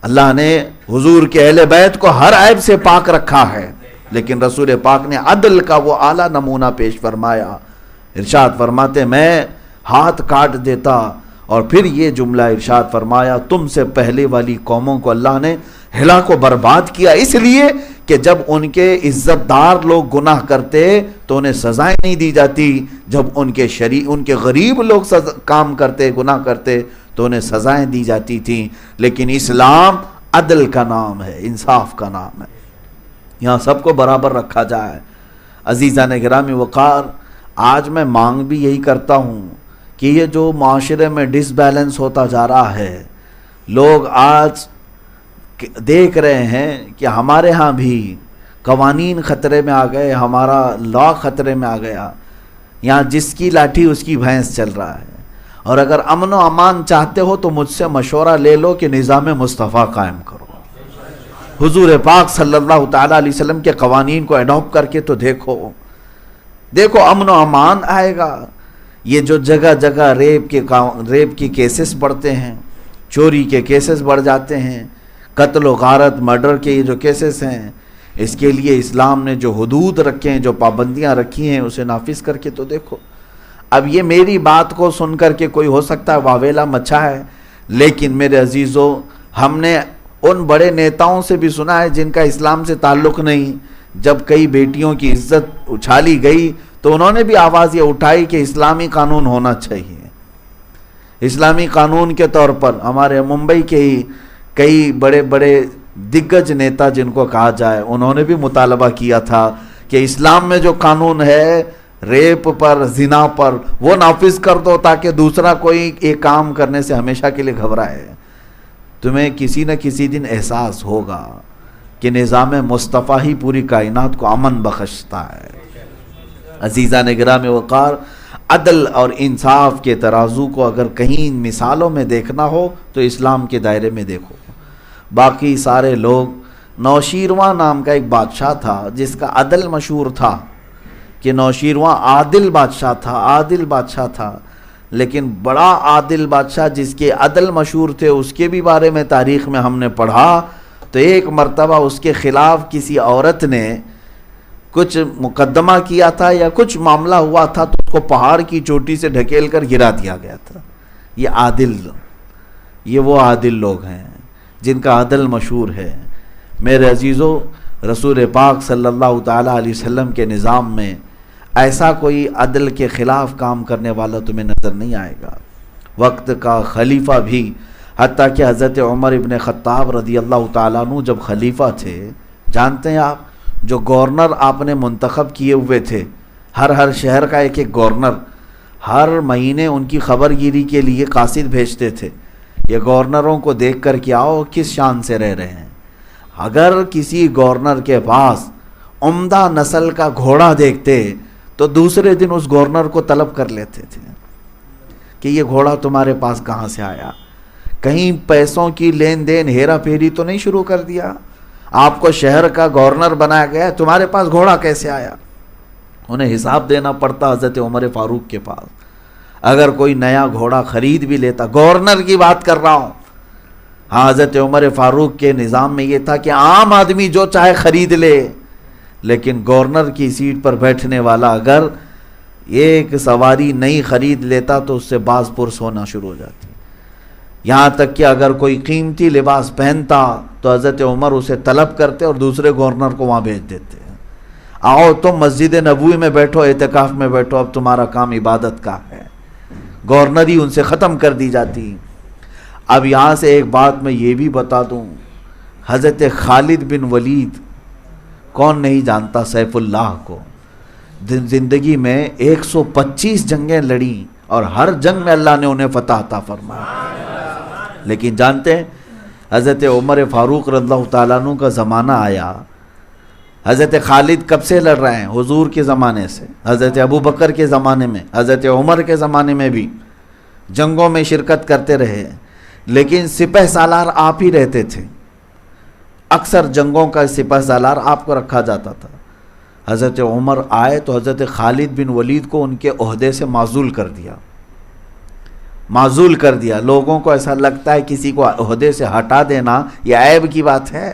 اللہ نے حضور کے اہل بیت کو ہر عیب سے پاک رکھا ہے، لیکن رسول پاک نے عدل کا وہ اعلیٰ نمونہ پیش فرمایا، ارشاد فرماتے میں ہاتھ کاٹ دیتا، اور پھر یہ جملہ ارشاد فرمایا تم سے پہلے والی قوموں کو اللہ نے ہلاک و برباد کیا، اس لیے کہ جب ان کے عزت دار لوگ گناہ کرتے تو انہیں سزائیں نہیں دی جاتی، جب ان کے غریب لوگ کام کرتے، گناہ کرتے تو انہیں سزائیں دی جاتی تھیں۔ لیکن اسلام عدل کا نام ہے، انصاف کا نام ہے، یہاں سب کو برابر رکھا جائے۔ عزیزان گرامی وقار، آج میں مانگ بھی یہی کرتا ہوں کہ یہ جو معاشرے میں ڈس بیلنس ہوتا جا رہا ہے، لوگ آج دیکھ رہے ہیں کہ ہمارے ہاں بھی قوانین خطرے میں آ گئے، ہمارا لا خطرے میں آ گیا، یہاں جس کی لاٹھی اس کی بھینس چل رہا ہے، اور اگر امن و امان چاہتے ہو تو مجھ سے مشورہ لے لو کہ نظام مصطفیٰ قائم کرو، حضور پاک صلی اللہ تعالیٰ علیہ وسلم کے قوانین کو اڈاپٹ کر کے تو دیکھو امن و امان آئے گا۔ یہ جو جگہ جگہ ریپ کے کیسز بڑھتے ہیں، چوری کے کیسز بڑھ جاتے ہیں، قتل و غارت مرڈر کے یہ جو کیسز ہیں، اس کے لیے اسلام نے جو حدود رکھے ہیں، جو پابندیاں رکھی ہیں، اسے نافذ کر کے تو دیکھو۔ اب یہ میری بات کو سن کر کے کوئی ہو سکتا ہے واویلا مچا ہے، لیکن میرے عزیزو، ہم نے ان بڑے نیتاؤں سے بھی سنا ہے جن کا اسلام سے تعلق نہیں، جب کئی بیٹیوں کی عزت اچھالی گئی تو انہوں نے بھی آواز یہ اٹھائی کہ اسلامی قانون ہونا چاہیے۔ اسلامی قانون کے طور پر ہمارے ممبئی کے ہی کئی بڑے بڑے دگج نیتا جن کو کہا جائے، انہوں نے بھی مطالبہ کیا تھا کہ اسلام میں جو قانون ہے ریپ پر، زنا پر، وہ نافذ کر دو تاکہ دوسرا کوئی ایک کام کرنے سے ہمیشہ کے لیے گھبرائے۔ تمہیں کسی نہ کسی دن احساس ہوگا کہ نظام مصطفیٰ ہی پوری کائنات کو امن بخشتا ہے۔ عزیزان گرامی وقار، عدل اور انصاف کے ترازو کو اگر کہیں مثالوں میں دیکھنا ہو تو اسلام کے دائرے میں دیکھو۔ باقی سارے لوگ، نوشیرواں نام کا ایک بادشاہ تھا جس کا عدل مشہور تھا کہ نوشیرواں عادل بادشاہ تھا، لیکن بڑا عادل بادشاہ جس کے عدل مشہور تھے اس کے بھی بارے میں تاریخ میں ہم نے پڑھا تو ایک مرتبہ اس کے خلاف کسی عورت نے کچھ مقدمہ کیا تھا یا کچھ معاملہ ہوا تھا تو اس کو پہاڑ کی چوٹی سے ڈھکیل کر گرا دیا گیا تھا۔ یہ وہ عادل لوگ ہیں جن کا عدل مشہور ہے۔ میرے عزیزو، رسول پاک صلی اللہ تعالیٰ علیہ وسلم کے نظام میں ایسا کوئی عدل کے خلاف کام کرنے والا تمہیں نظر نہیں آئے گا۔ وقت کا خلیفہ بھی، حتیٰ کہ حضرت عمر ابن خطاب رضی اللہ تعالیٰ عنہ جب خلیفہ تھے، جانتے ہیں آپ، جو گورنر آپ نے منتخب کیے ہوئے تھے، ہر شہر کا ایک گورنر، ہر مہینے ان کی خبر گیری کے لیے قاصد بھیجتے تھے، یہ گورنروں کو دیکھ کر کے آؤ کس شان سے رہ رہے ہیں۔ اگر کسی گورنر کے پاس عمدہ نسل کا گھوڑا دیکھتے تو دوسرے دن اس گورنر کو طلب کر لیتے تھے کہ یہ گھوڑا تمہارے پاس کہاں سے آیا، کہیں پیسوں کی لین دین ہیرا پھیری تو نہیں شروع کر دیا، آپ کو شہر کا گورنر بنایا گیا، تمہارے پاس گھوڑا کیسے آیا۔ انہیں حساب دینا پڑتا حضرت عمر فاروق کے پاس۔ اگر کوئی نیا گھوڑا خرید بھی لیتا، گورنر کی بات کر رہا ہوں، ہاں، حضرت عمر فاروق کے نظام میں یہ تھا کہ عام آدمی جو چاہے خرید لے، لیکن گورنر کی سیٹ پر بیٹھنے والا اگر ایک سواری نئی خرید لیتا تو اس سے باز پرس ہونا شروع ہو جاتی۔ یہاں تک کہ اگر کوئی قیمتی لباس پہنتا تو حضرت عمر اسے طلب کرتے اور دوسرے گورنر کو وہاں بھیج دیتے، آؤ تم مسجد نبوی میں بیٹھو، اعتکاف میں بیٹھو، اب تمہارا کام عبادت کا ہے۔ گورنری ان سے ختم کر دی جاتی۔ اب یہاں سے ایک بات میں یہ بھی بتا دوں، حضرت خالد بن ولید، کون نہیں جانتا سیف اللہ کو، زندگی میں 125 جنگیں لڑیں اور ہر جنگ میں اللہ نے انہیں فتح عطا فرمایا۔ لیکن جانتے ہیں حضرت عمر فاروق رضی اللہ تعالیٰ عنہ کا زمانہ آیا، حضرت خالد کب سے لڑ رہے ہیں؟ حضور کے زمانے سے، حضرت ابو بکر کے زمانے میں، حضرت عمر کے زمانے میں بھی جنگوں میں شرکت کرتے رہے، لیکن سپہ سالار آپ ہی رہتے تھے، اکثر جنگوں کا سپہ سالار آپ کو رکھا جاتا تھا۔ حضرت عمر آئے تو حضرت خالد بن ولید کو ان کے عہدے سے معزول کر دیا۔ لوگوں کو ایسا لگتا ہے کسی کو عہدے سے ہٹا دینا یہ عیب کی بات ہے۔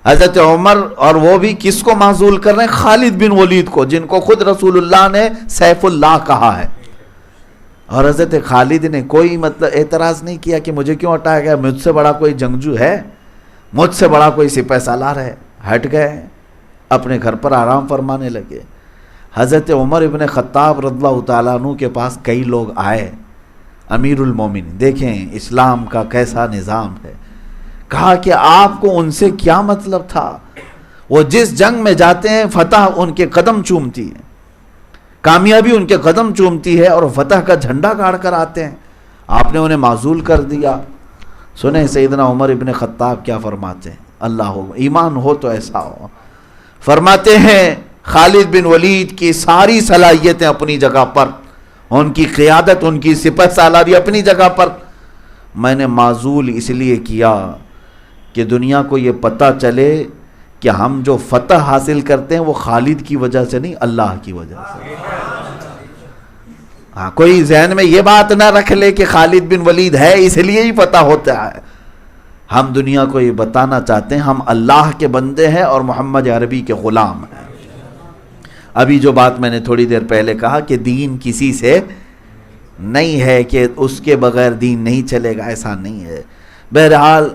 حضرت عمر، اور وہ بھی کس کو معزول کر رہے ہیں؟ خالد بن ولید کو، جن کو خود رسول اللہ نے سیف اللہ کہا ہے۔ اور حضرت خالد نے کوئی اعتراض نہیں کیا کہ مجھے کیوں ہٹایا گیا، مجھ سے بڑا کوئی جنگجو ہے، مجھ سے بڑا کوئی سپہ سالار ہے۔ ہٹ گئے، اپنے گھر پر آرام فرمانے لگے۔ حضرت عمر ابن خطاب رضی اللہ تعالیٰ عنہ کے پاس کئی لوگ آئے، امیر المومنین، دیکھیں اسلام کا کیسا نظام ہے۔ کہا کہ آپ کو ان سے کیا مطلب تھا؟ وہ جس جنگ میں جاتے ہیں فتح ان کے قدم چومتی ہے، کامیابی ان کے قدم چومتی ہے اور فتح کا جھنڈا گاڑ کر آتے ہیں، آپ نے انہیں معزول کر دیا۔ سنیں سیدنا عمر ابن خطاب کیا فرماتے ہیں، اللہ ہو، ایمان ہو تو ایسا ہو، فرماتے ہیں خالد بن ولید کی ساری صلاحیتیں اپنی جگہ پر، ان کی قیادت، ان کی سپہ سالاری اپنی جگہ پر، میں نے معزول اس لیے کیا کہ دنیا کو یہ پتہ چلے کہ ہم جو فتح حاصل کرتے ہیں وہ خالد کی وجہ سے نہیں، اللہ کی وجہ سے۔ ہاں، کوئی ذہن میں یہ بات نہ رکھ لے کہ خالد بن ولید ہے اس لیے ہی فتح ہوتا ہے۔ ہم دنیا کو یہ بتانا چاہتے ہیں ہم اللہ کے بندے ہیں اور محمد عربی کے غلام ہیں۔ ابھی جو بات میں نے تھوڑی دیر پہلے کہا کہ دین کسی سے نہیں ہے کہ اس کے بغیر دین نہیں چلے گا، ایسا نہیں ہے۔ بہرحال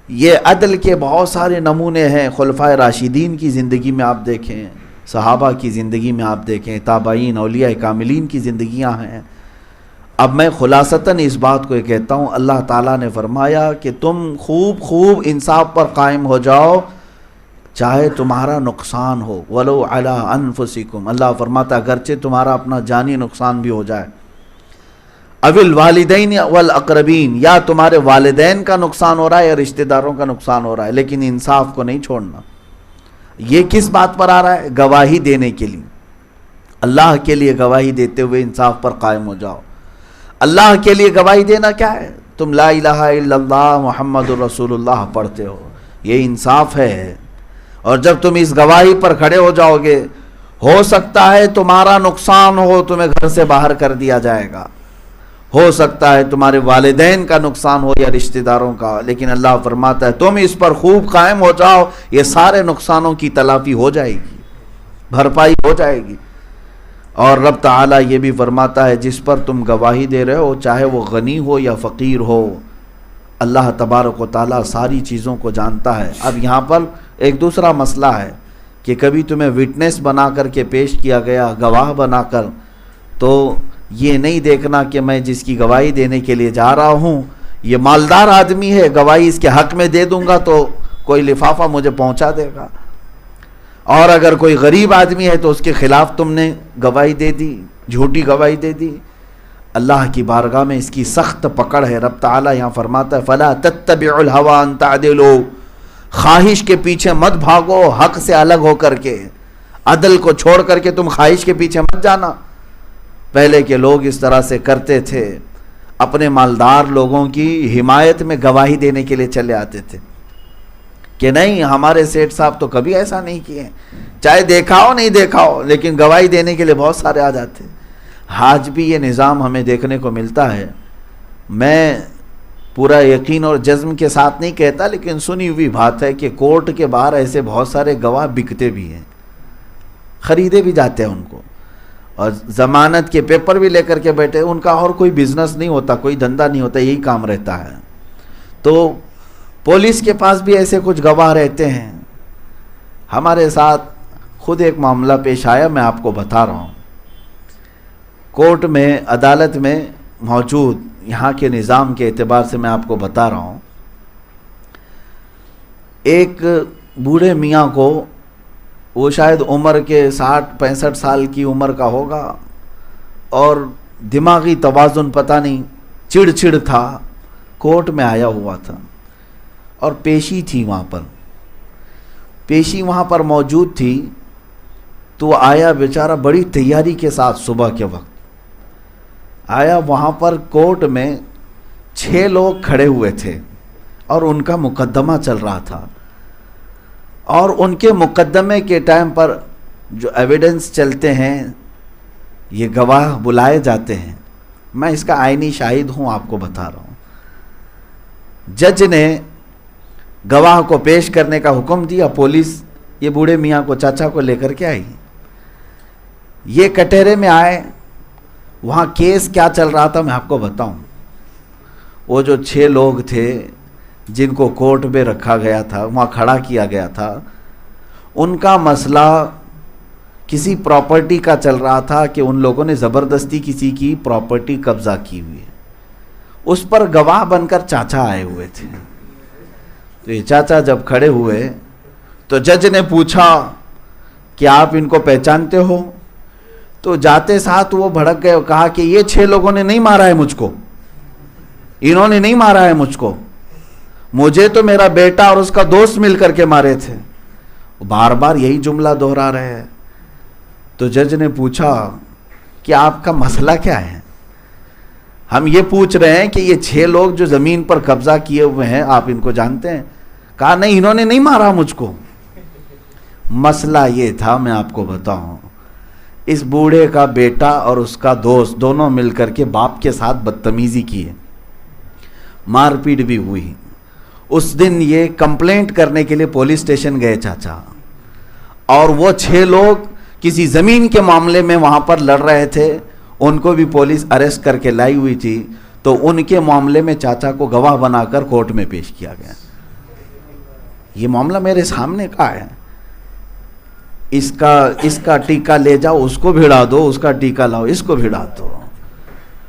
یہ عدل کے بہت سارے نمونے ہیں، خلفائے راشدین کی زندگی میں آپ دیکھیں، صحابہ کی زندگی میں آپ دیکھیں، تابعین، اولیاء کاملین کی زندگیاں ہیں۔ اب میں خلاصتاً اس بات کو یہ کہتا ہوں، اللہ تعالیٰ نے فرمایا کہ تم خوب انصاف پر قائم ہو جاؤ چاہے تمہارا نقصان ہو، وَلَوْ عَلَىٰ أَنفُسِكُمْ، اللہ فرماتا اگرچہ تمہارا اپنا جانی نقصان بھی ہو جائے، اَوِ الْوَالِدَيْنِ وَالْأَقْرَبِينَ، یا تمہارے والدین کا نقصان ہو رہا ہے یا رشتہ داروں کا نقصان ہو رہا ہے، لیکن انصاف کو نہیں چھوڑنا۔ یہ کس بات پر آ رہا ہے؟ گواہی دینے کے لیے، اللہ کے لیے گواہی دیتے ہوئے انصاف پر قائم ہو جاؤ۔ اللہ کے لیے گواہی دینا کیا ہے؟ تم لا الہ الا اللہ محمد الرسول اللہ پڑھتے ہو، یہ انصاف ہے۔ اور جب تم اس گواہی پر کھڑے ہو جاؤ گے، ہو سکتا ہے تمہارا نقصان ہو، تمہیں گھر سے باہر کر دیا جائے گا، ہو سکتا ہے تمہارے والدین کا نقصان ہو یا رشتہ داروں کا، لیکن اللہ فرماتا ہے تم اس پر خوب قائم ہو جاؤ، یہ سارے نقصانوں کی تلافی ہو جائے گی، بھرپائی ہو جائے گی۔ اور رب تعالیٰ یہ بھی فرماتا ہے جس پر تم گواہی دے رہے ہو چاہے وہ غنی ہو یا فقیر ہو، اللہ تبارک و تعالیٰ ساری چیزوں کو جانتا ہے۔ اب یہاں پر ایک دوسرا مسئلہ ہے کہ کبھی تمہیں وٹنس بنا کر کے پیش کیا گیا، گواہ بنا کر، تو یہ نہیں دیکھنا کہ میں جس کی گواہی دینے کے لیے جا رہا ہوں یہ مالدار آدمی ہے، گواہی اس کے حق میں دے دوں گا تو کوئی لفافہ مجھے پہنچا دے گا، اور اگر کوئی غریب آدمی ہے تو اس کے خلاف تم نے گواہی دے دی، جھوٹی گواہی دے دی۔ اللہ کی بارگاہ میں اس کی سخت پکڑ ہے۔ رب تعالیٰ یہاں فرماتا ہے فَلَا تَتَّبِعُوا الْهَوَىٰ أَن تَعْدِلُوا، خواہش کے پیچھے مت بھاگو، حق سے الگ ہو کر کے، عدل کو چھوڑ کر کے تم خواہش کے پیچھے مت جانا۔ پہلے کے لوگ اس طرح سے کرتے تھے، اپنے مالدار لوگوں کی حمایت میں گواہی دینے کے لیے چلے آتے تھے کہ نہیں ہمارے سیٹھ صاحب تو کبھی ایسا نہیں کیے، چاہے دیکھا ہو نہیں دیکھا ہو، لیکن گواہی دینے کے لیے بہت سارے آ جاتے۔ آج بھی یہ نظام ہمیں دیکھنے کو ملتا ہے۔ میں پورا یقین اور جزم کے ساتھ نہیں کہتا، لیکن سنی ہوئی بات ہے کہ کورٹ کے باہر ایسے بہت سارے گواہ بکتے بھی ہیں، خریدے بھی جاتے ہیں ان کو، اور ضمانت کے پیپر بھی لے کر کے بیٹھے، ان کا اور کوئی بزنس نہیں ہوتا، کوئی دھندا نہیں ہوتا، یہی کام رہتا ہے۔ تو پولیس کے پاس بھی ایسے کچھ گواہ رہتے ہیں۔ ہمارے ساتھ خود ایک معاملہ پیش آیا، میں آپ کو بتا رہا ہوں۔ کورٹ میں، عدالت میں موجود یہاں کے نظام کے اعتبار سے میں آپ کو بتا رہا ہوں، ایک بوڑھے میاں کو، وہ شاید عمر کے 60-65 سال کی عمر کا ہوگا، اور دماغی توازن پتہ نہیں، چڑ تھا، کورٹ میں آیا ہوا تھا، اور پیشی تھی وہاں پر، پیشی وہاں پر موجود تھی، تو آیا بیچارہ بڑی تیاری کے ساتھ، صبح کے وقت آیا۔ وہاں پر کورٹ میں 6 لوگ کھڑے ہوئے تھے اور ان کا مقدمہ چل رہا تھا، اور ان کے مقدمے کے ٹائم پر جو ایویڈنس چلتے ہیں، یہ گواہ بلائے جاتے ہیں، میں اس کا عینی شاہد ہوں، آپ کو بتا رہا ہوں۔ جج نے گواہ کو پیش کرنے کا حکم دیا، پولیس یہ بوڑھے میاں کو، چاچا کو لے کر کے آئی، یہ کٹہرے میں آئے۔ وہاں کیس کیا چل رہا تھا میں آپ کو بتاؤں۔ وہ جو 6 لوگ تھے جن کو کورٹ میں رکھا گیا تھا، وہاں کھڑا کیا گیا تھا، ان کا مسئلہ کسی پراپرٹی کا چل رہا تھا کہ ان لوگوں نے زبردستی کسی کی پراپرٹی قبضہ کی ہوئی ہے، اس پر گواہ بن کر چاچا آئے ہوئے تھے۔ تو یہ چاچا جب کھڑے ہوئے تو جج نے پوچھا کہ آپ ان کو پہچانتے ہو؟ تو جاتے ساتھ وہ بھڑک گئے اور کہا کہ یہ 6 لوگوں نے نہیں مارا ہے مجھ کو، انہوں نے نہیں مارا ہے مجھ کو، مجھے تو میرا بیٹا اور اس کا دوست مل کر کے مارے تھے۔ بار بار یہی جملہ دہرا رہے ہیں۔ تو جج نے پوچھا کہ آپ کا مسئلہ کیا ہے؟ ہم یہ پوچھ رہے ہیں کہ یہ 6 لوگ جو زمین پر قبضہ کیے ہوئے ہیں آپ ان کو جانتے ہیں؟ کہا نہیں، انہوں نے نہیں مارا مجھ کو۔ مسئلہ یہ تھا، میں آپ کو بتاؤں، اس بوڑھے کا بیٹا اور اس کا دوست دونوں مل کر کے باپ کے ساتھ بدتمیزی کی ہے، مار پیٹ بھی ہوئی، اس دن یہ کمپلینٹ کرنے کے لیے پولیس اسٹیشن گئے چاچا، اور وہ 6 لوگ کسی زمین کے معاملے میں وہاں پر لڑ رہے تھے، ان کو بھی پولیس اریسٹ کر کے لائی ہوئی تھی، تو ان کے معاملے میں چاچا کو گواہ بنا کر کورٹ میں پیش کیا گیا۔ یہ معاملہ میرے سامنے کا ہے، اس کا ٹیکہ لے جاؤ، اس کو بھیڑا دو، اس کا ٹیکہ لاؤ، اس کو بھیڑا دو،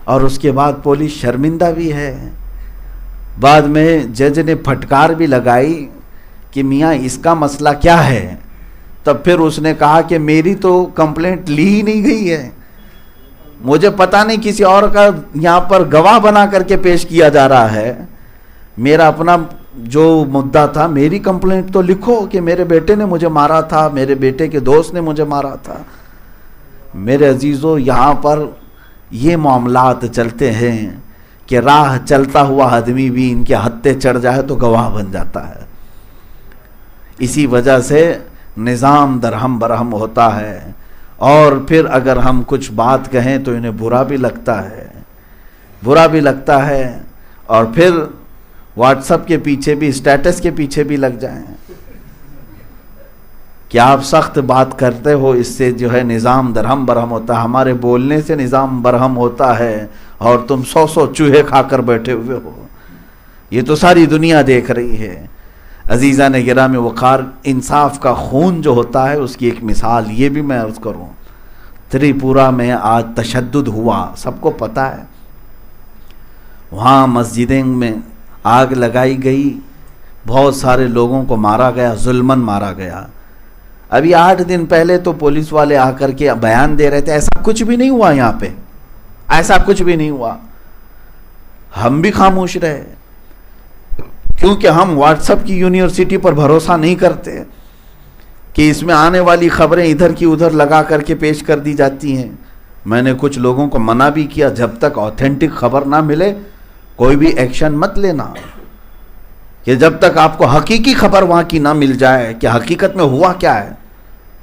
اور اس کے بعد پولیس شرمندہ بھی ہے۔ بعد میں جج نے پھٹکار بھی لگائی کہ میاں اس کا مسئلہ کیا ہے؟ تب پھر اس نے کہا کہ میری تو کمپلینٹ لی ہی نہیں گئی ہے، مجھے پتہ نہیں کسی اور کا یہاں پر گواہ بنا کر کے پیش کیا جا رہا ہے، میرا اپنا جو مدعا تھا، میری کمپلینٹ تو لکھو کہ میرے بیٹے نے مجھے مارا تھا، میرے بیٹے کے دوست نے مجھے مارا تھا۔ میرے عزیزو، یہاں پر یہ معاملات چلتے ہیں کہ راہ چلتا ہوا آدمی بھی ان کے ہتھے چڑھ جائے تو گواہ بن جاتا ہے۔ اسی وجہ سے نظام درہم برہم ہوتا ہے، اور پھر اگر ہم کچھ بات کہیں تو انہیں برا بھی لگتا ہے، اور پھر واٹس ایپ کے پیچھے بھی، اسٹیٹس کے پیچھے بھی لگ جائیں کہ آپ سخت بات کرتے ہو، اس سے جو ہے نظام درہم برہم ہوتا ہے، ہمارے بولنے سے نظام برہم ہوتا ہے، اور تم 100 چوہے کھا کر بیٹھے ہوئے ہو۔ یہ تو ساری دنیا دیکھ رہی ہے۔ عزیزان گرامی وقار، انصاف کا خون جو ہوتا ہے اس کی ایک مثال یہ بھی میں عرض کروں۔ تریپورہ میں آج تشدد ہوا، سب کو پتہ ہے، وہاں مسجدیں میں آگ لگائی گئی، بہت سارے لوگوں کو مارا گیا، ظلماً مارا گیا۔ ابھی 8 دن پہلے تو پولیس والے آ کر کے بیان دے رہے تھے ایسا کچھ بھی نہیں ہوا، یہاں پہ ایسا کچھ بھی نہیں ہوا۔ ہم بھی خاموش رہے، کیونکہ ہم واٹس ایپ کی یونیورسٹی پر بھروسہ نہیں کرتے کہ اس میں آنے والی خبریں ادھر کی ادھر لگا کر کے پیش کر دی جاتی ہیں۔ میں نے کچھ لوگوں کو منع بھی کیا، جب تک آتھینٹک خبر نہ ملے کوئی بھی ایکشن مت لینا، کہ جب تک آپ کو حقیقی خبر وہاں کی نہ مل جائے کہ حقیقت میں ہوا کیا ہے۔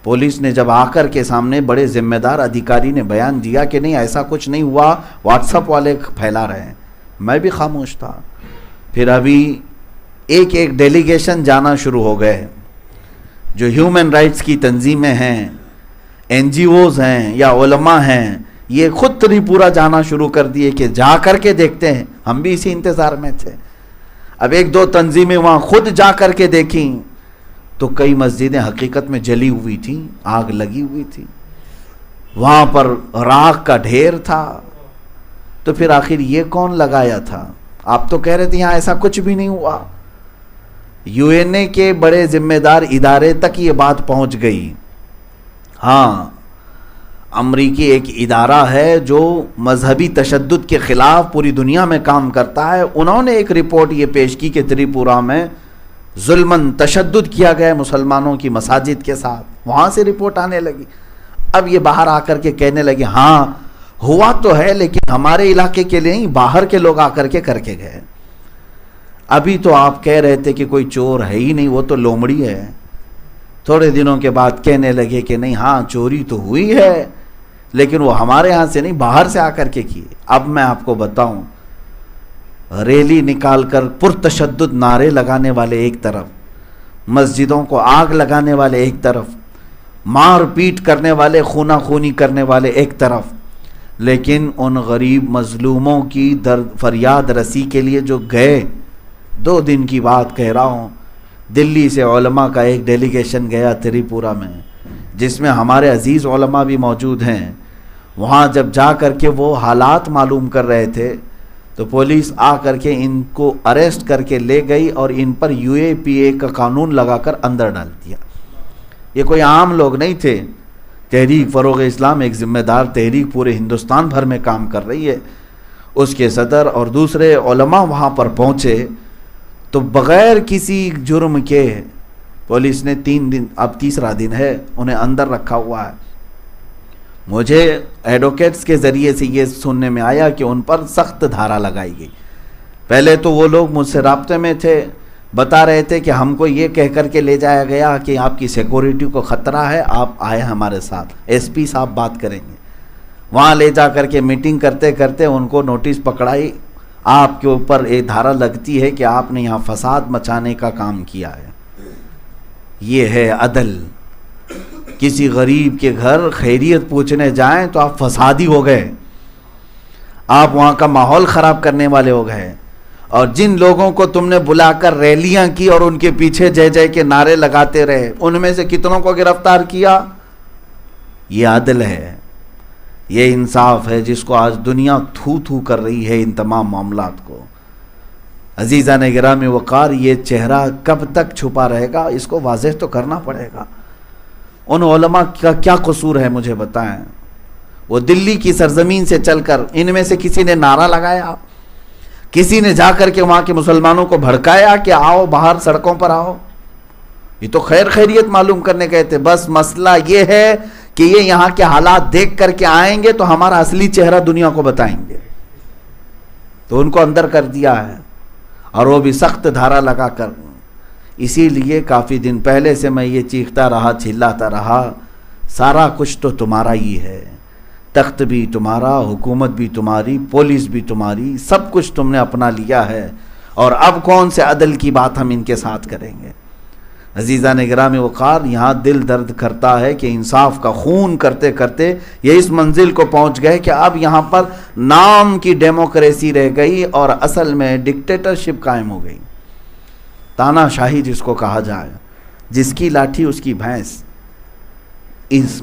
پولیس نے جب آ کر کے سامنے بڑے ذمہ دار ادھیکاری نے بیان دیا کہ نہیں ایسا کچھ نہیں ہوا، واٹس ایپ والے پھیلا رہے ہیں، میں بھی خاموش تھا۔ پھر ابھی ایک ڈیلیگیشن جانا شروع ہو گئے، جو ہیومن رائٹس کی تنظیمیں ہیں، NGOs ہیں یا علماء ہیں، یہ خود تریپورہ جانا شروع کر دیے کہ جا کر کے دیکھتے ہیں۔ ہم بھی اسی انتظار میں تھے۔ اب 1-2 تنظیمیں وہاں خود جا کر کے دیکھیں تو کئی مسجدیں حقیقت میں جلی ہوئی تھیں، آگ لگی ہوئی تھی، وہاں پر راکھ کا ڈھیر تھا۔ تو پھر آخر یہ کون لگایا تھا؟ آپ تو کہہ رہے تھے یہاں ایسا کچھ بھی نہیں ہوا۔ UN کے بڑے ذمہ دار ادارے تک یہ بات پہنچ گئی۔ ہاں، امریکی ایک ادارہ ہے جو مذہبی تشدد کے خلاف پوری دنیا میں کام کرتا ہے، انہوں نے ایک رپورٹ یہ پیش کی کہ تریپورہ میں ظلماً تشدد کیا گیا مسلمانوں کی مساجد کے ساتھ۔ وہاں سے رپورٹ آنے لگی۔ اب یہ باہر آ کر کے کہنے لگے ہاں ہوا تو ہے، لیکن ہمارے علاقے کے لیے نہیں، باہر کے لوگ آ کر کے گئے۔ ابھی تو آپ کہہ رہے تھے کہ کوئی چور ہے ہی نہیں، وہ تو لومڑی ہے۔ تھوڑے دنوں کے بعد کہنے لگے کہ نہیں ہاں چوری تو ہوئی ہے، لیکن وہ ہمارے ہاں سے نہیں، باہر سے آ کر کے کی۔ اب میں آپ کو بتاؤں، ریلی نکال کر پرتشدد نعرے لگانے والے ایک طرف، مسجدوں کو آگ لگانے والے ایک طرف، مار پیٹ کرنے والے، خونہ خونی کرنے والے ایک طرف، لیکن ان غریب مظلوموں کی درد فریاد رسی کے لیے جو گئے، 2 دن کی بات کہہ رہا ہوں، دلی سے علماء کا ایک ڈیلیگیشن گیا تریپورہ میں، جس میں ہمارے عزیز علماء بھی موجود ہیں۔ وہاں جب جا کر کے وہ حالات معلوم کر رہے تھے تو پولیس آ کر کے ان کو اریسٹ کر کے لے گئی اور ان پر UAPA کا قانون لگا کر اندر ڈال دیا۔ یہ کوئی عام لوگ نہیں تھے، تحریک فروغ اسلام ایک ذمہ دار تحریک پورے ہندوستان بھر میں کام کر رہی ہے، اس کے صدر اور دوسرے علماء وہاں پر پہنچے تو بغیر کسی جرم کے پولیس نے 3 دن، اب تیسرا دن ہے، انہیں اندر رکھا ہوا ہے۔ مجھے ایڈوکیٹس کے ذریعے سے یہ سننے میں آیا کہ ان پر سخت دھارا لگائی گئی۔ پہلے تو وہ لوگ مجھ سے رابطے میں تھے، بتا رہے تھے کہ ہم کو یہ کہہ کر کے لے جایا گیا کہ آپ کی سیکورٹی کو خطرہ ہے، آپ آئے ہمارے ساتھ، SP صاحب بات کریں گے۔ وہاں لے جا کر کے میٹنگ کرتے کرتے ان کو نوٹس پکڑائی، آپ کے اوپر ایک دھارا لگتی ہے کہ آپ نے یہاں فساد مچانے کا کام کیا ہے. یہ ہے عدل. کسی غریب کے گھر خیریت پوچھنے جائیں تو آپ فسادی ہو گئے، آپ وہاں کا ماحول خراب کرنے والے ہو گئے. اور جن لوگوں کو تم نے بلا کر ریلیاں کی اور ان کے پیچھے جے جے کے نعرے لگاتے رہے، ان میں سے کتنوں کو گرفتار کیا؟ یہ عدل ہے، یہ انصاف ہے، جس کو آج دنیا تھو تھو کر رہی ہے ان تمام معاملات کو. عزیزان گرامی وقار، یہ چہرہ کب تک چھپا رہے گا؟ اس کو واضح تو کرنا پڑے گا. ان علماء کا کیا قصور ہے مجھے بتائیں؟ وہ دلی کی سرزمین سے چل کر، ان میں سے کسی نے نعرہ لگایا؟ کسی نے جا کر کے وہاں کے مسلمانوں کو بھڑکایا کہ آؤ باہر سڑکوں پر آؤ؟ یہ تو خیریت معلوم کرنے گئے تھے. بس مسئلہ یہ ہے کہ یہ یہاں کے حالات دیکھ کر کے آئیں گے تو ہمارا اصلی چہرہ دنیا کو بتائیں گے. تو ان کو اندر کر دیا ہے، اور وہ بھی سخت دھارا لگا کر. اسی لیے کافی دن پہلے سے میں یہ چیختا رہا، چلاتا رہا، سارا کچھ تو تمہارا ہی ہے. تخت بھی تمہارا، حکومت بھی تمہاری، پولیس بھی تمہاری، سب کچھ تم نے اپنا لیا ہے. اور اب کون سے عدل کی بات ہم ان کے ساتھ کریں گے؟ عزیزان گرامی وقار، یہاں دل درد کرتا ہے کہ انصاف کا خون کرتے کرتے یہ اس منزل کو پہنچ گئے کہ اب یہاں پر نام کی ڈیموکریسی رہ گئی اور اصل میں ڈکٹیٹرشپ قائم ہو گئی. تانا شاہی جس کو کہا جائے، جس کی لاٹھی اس کی بھینس. اس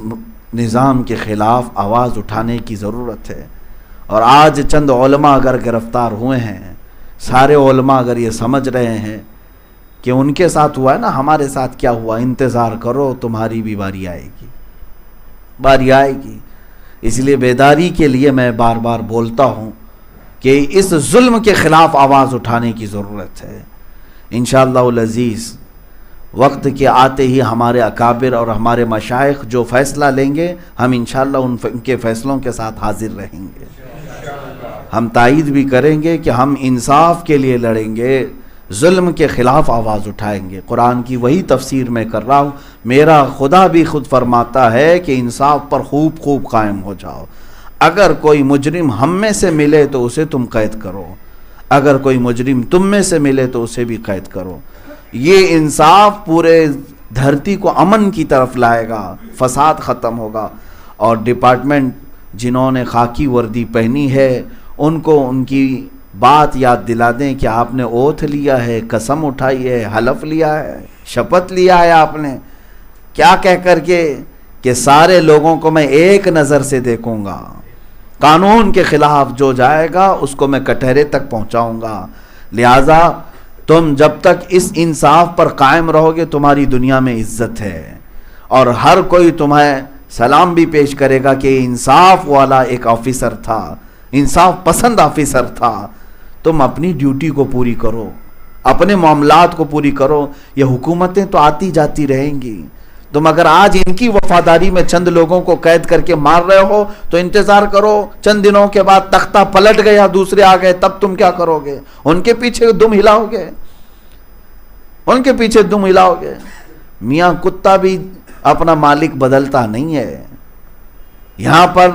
نظام کے خلاف آواز اٹھانے کی ضرورت ہے. اور آج چند علماء اگر گرفتار ہوئے ہیں، سارے علماء اگر یہ سمجھ رہے ہیں کہ ان کے ساتھ ہوا ہے نا، ہمارے ساتھ کیا ہوا، انتظار کرو تمہاری بھی باری آئے گی، باری آئے گی. اس لیے بیداری کے لیے میں بار بار بولتا ہوں کہ اس ظلم کے خلاف آواز اٹھانے کی ضرورت ہے. انشاءاللہ العزیز وقت کے آتے ہی ہمارے اکابر اور ہمارے مشائخ جو فیصلہ لیں گے، ہم انشاءاللہ ان کے فیصلوں کے ساتھ حاضر رہیں گے. ہم تائید بھی کریں گے کہ ہم انصاف کے لیے لڑیں گے، ظلم کے خلاف آواز اٹھائیں گے. قرآن کی وہی تفسیر میں کر رہا ہوں. میرا خدا بھی خود فرماتا ہے کہ انصاف پر خوب خوب قائم ہو جاؤ. اگر کوئی مجرم ہم میں سے ملے تو اسے تم قید کرو، اگر کوئی مجرم تم میں سے ملے تو اسے بھی قید کرو. یہ انصاف پورے دھرتی کو امن کی طرف لائے گا، فساد ختم ہوگا. اور ڈپارٹمنٹ جنہوں نے خاکی وردی پہنی ہے ان کو ان کی بات یاد دلا دیں کہ آپ نے اوتھ لیا ہے، قسم اٹھائی ہے، حلف لیا ہے، شپت لیا ہے آپ نے، کیا کہہ کر کے کہ سارے لوگوں کو میں ایک نظر سے دیکھوں گا، قانون کے خلاف جو جائے گا اس کو میں کٹہرے تک پہنچاؤں گا. لہذا تم جب تک اس انصاف پر قائم رہو گے تمہاری دنیا میں عزت ہے، اور ہر کوئی تمہیں سلام بھی پیش کرے گا کہ انصاف والا ایک آفیسر تھا، انصاف پسند آفیسر تھا. تم اپنی ڈیوٹی کو پوری کرو، اپنے معاملات کو پوری کرو. یہ حکومتیں تو آتی جاتی رہیں گی. تم اگر آج ان کی وفاداری میں چند لوگوں کو قید کر کے مار رہے ہو تو انتظار کرو، چند دنوں کے بعد تختہ پلٹ گیا، دوسرے آ گئے، تب تم کیا کرو گے؟ ان کے پیچھے دم ہلاؤ گے، ان کے پیچھے دم ہلاؤ گے. میاں کتا بھی اپنا مالک بدلتا نہیں ہے. یہاں پر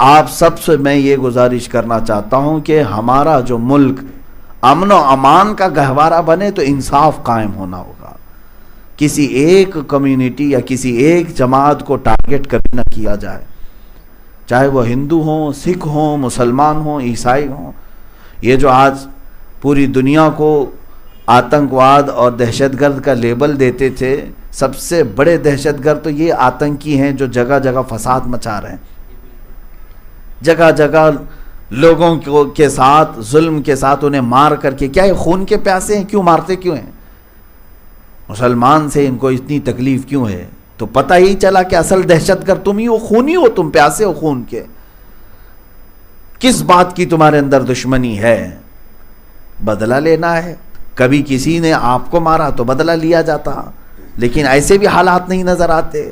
آپ سب سے میں یہ گزارش کرنا چاہتا ہوں کہ ہمارا جو ملک امن و امان کا گہوارہ بنے تو انصاف قائم ہونا ہوگا. کسی ایک کمیونٹی یا کسی ایک جماعت کو ٹارگٹ کبھی نہ کیا جائے، چاہے وہ ہندو ہوں، سکھ ہوں، مسلمان ہوں، عیسائی ہوں. یہ جو آج پوری دنیا کو آتنکواد اور دہشت گرد کا لیبل دیتے تھے، سب سے بڑے دہشت گرد تو یہ آتنکی ہیں جو جگہ جگہ فساد مچا رہے ہیں، جگہ جگہ لوگوں کے ساتھ ظلم کے ساتھ انہیں مار کر کے. کیا یہ خون کے پیاسے ہیں؟ کیوں مارتے کیوں ہیں؟ مسلمان سے ان کو اتنی تکلیف کیوں ہے؟ تو پتہ ہی چلا کہ اصل دہشت گرد تم ہی ہو، خونی ہو، تم پیاسے ہو خون کے. کس بات کی تمہارے اندر دشمنی ہے؟ بدلہ لینا ہے. کبھی کسی نے آپ کو مارا تو بدلہ لیا جاتا، لیکن ایسے بھی حالات نہیں نظر آتے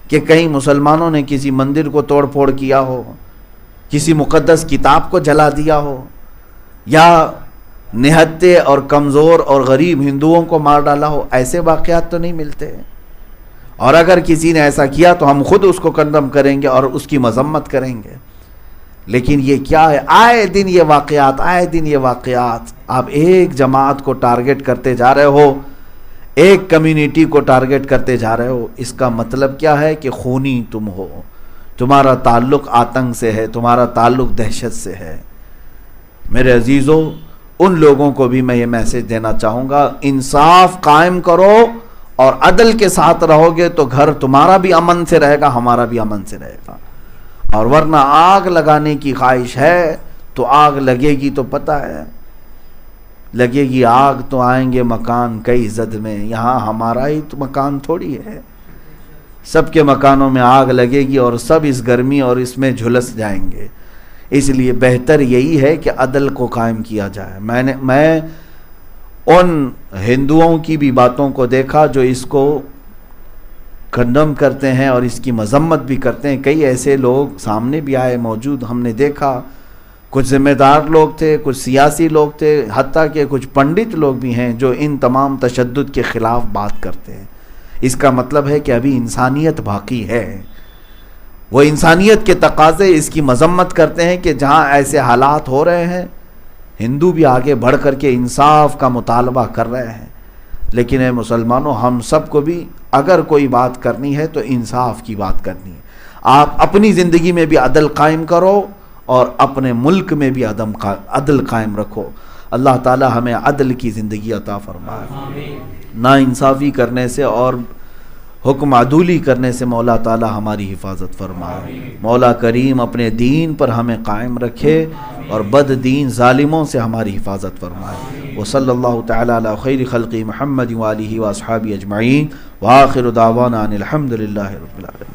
کہ کہیں مسلمانوں نے کسی مندر کو توڑ پھوڑ کیا ہو، کسی مقدس کتاب کو جلا دیا ہو، یا نہتے اور کمزور اور غریب ہندوؤں کو مار ڈالا ہو. ایسے واقعات تو نہیں ملتے. اور اگر کسی نے ایسا کیا تو ہم خود اس کو کنڈم کریں گے اور اس کی مذمت کریں گے. لیکن یہ کیا ہے؟ آئے دن یہ واقعات آپ ایک جماعت کو ٹارگٹ کرتے جا رہے ہو، ایک کمیونٹی کو ٹارگٹ کرتے جا رہے ہو. اس کا مطلب کیا ہے کہ خونی تم ہو، تمہارا تعلق آتنک سے ہے، تمہارا تعلق دہشت سے ہے. میرے عزیزو، ان لوگوں کو بھی میں یہ میسج دینا چاہوں گا، انصاف قائم کرو اور عدل کے ساتھ رہو گے تو گھر تمہارا بھی امن سے رہے گا، ہمارا بھی امن سے رہے گا. اور ورنہ آگ لگانے کی خواہش ہے تو آگ لگے گی، تو پتہ ہے لگے گی آگ تو آئیں گے مکان کئی زد میں. یہاں ہمارا ہی تو مکان تھوڑی ہے، سب کے مکانوں میں آگ لگے گی اور سب اس گرمی اور اس میں جھلس جائیں گے. اس لیے بہتر یہی ہے کہ عدل کو قائم کیا جائے. میں ان ہندوؤں کی بھی باتوں کو دیکھا جو اس کو کنڈم کرتے ہیں اور اس کی مذمت بھی کرتے ہیں. کئی ایسے لوگ سامنے بھی آئے، موجود ہم نے دیکھا، کچھ ذمہ دار لوگ تھے، کچھ سیاسی لوگ تھے، حتیٰ کہ کچھ پنڈت لوگ بھی ہیں جو ان تمام تشدد کے خلاف بات کرتے ہیں. اس کا مطلب ہے کہ ابھی انسانیت باقی ہے. وہ انسانیت کے تقاضے اس کی مذمت کرتے ہیں کہ جہاں ایسے حالات ہو رہے ہیں ہندو بھی آگے بڑھ کر کے انصاف کا مطالبہ کر رہے ہیں. لیکن اے مسلمانوں، ہم سب کو بھی اگر کوئی بات کرنی ہے تو انصاف کی بات کرنی ہے. آپ اپنی زندگی میں بھی عدل قائم کرو اور اپنے ملک میں بھی عدل قائم رکھو. اللہ تعالی ہمیں عدل کی زندگی عطا فرمائے. نا انصافی کرنے سے اور حکم عدولی کرنے سے مولا تعالی ہماری حفاظت فرمائے. مولا کریم اپنے دین پر ہمیں قائم رکھے اور بد دین ظالموں سے ہماری حفاظت فرمائے. وصلی اللہ تعالی علی خیر خلق محمد وآلہ واصحابہ اجمعین، وآخر دعوانا ان الحمد للہ رب العالمین.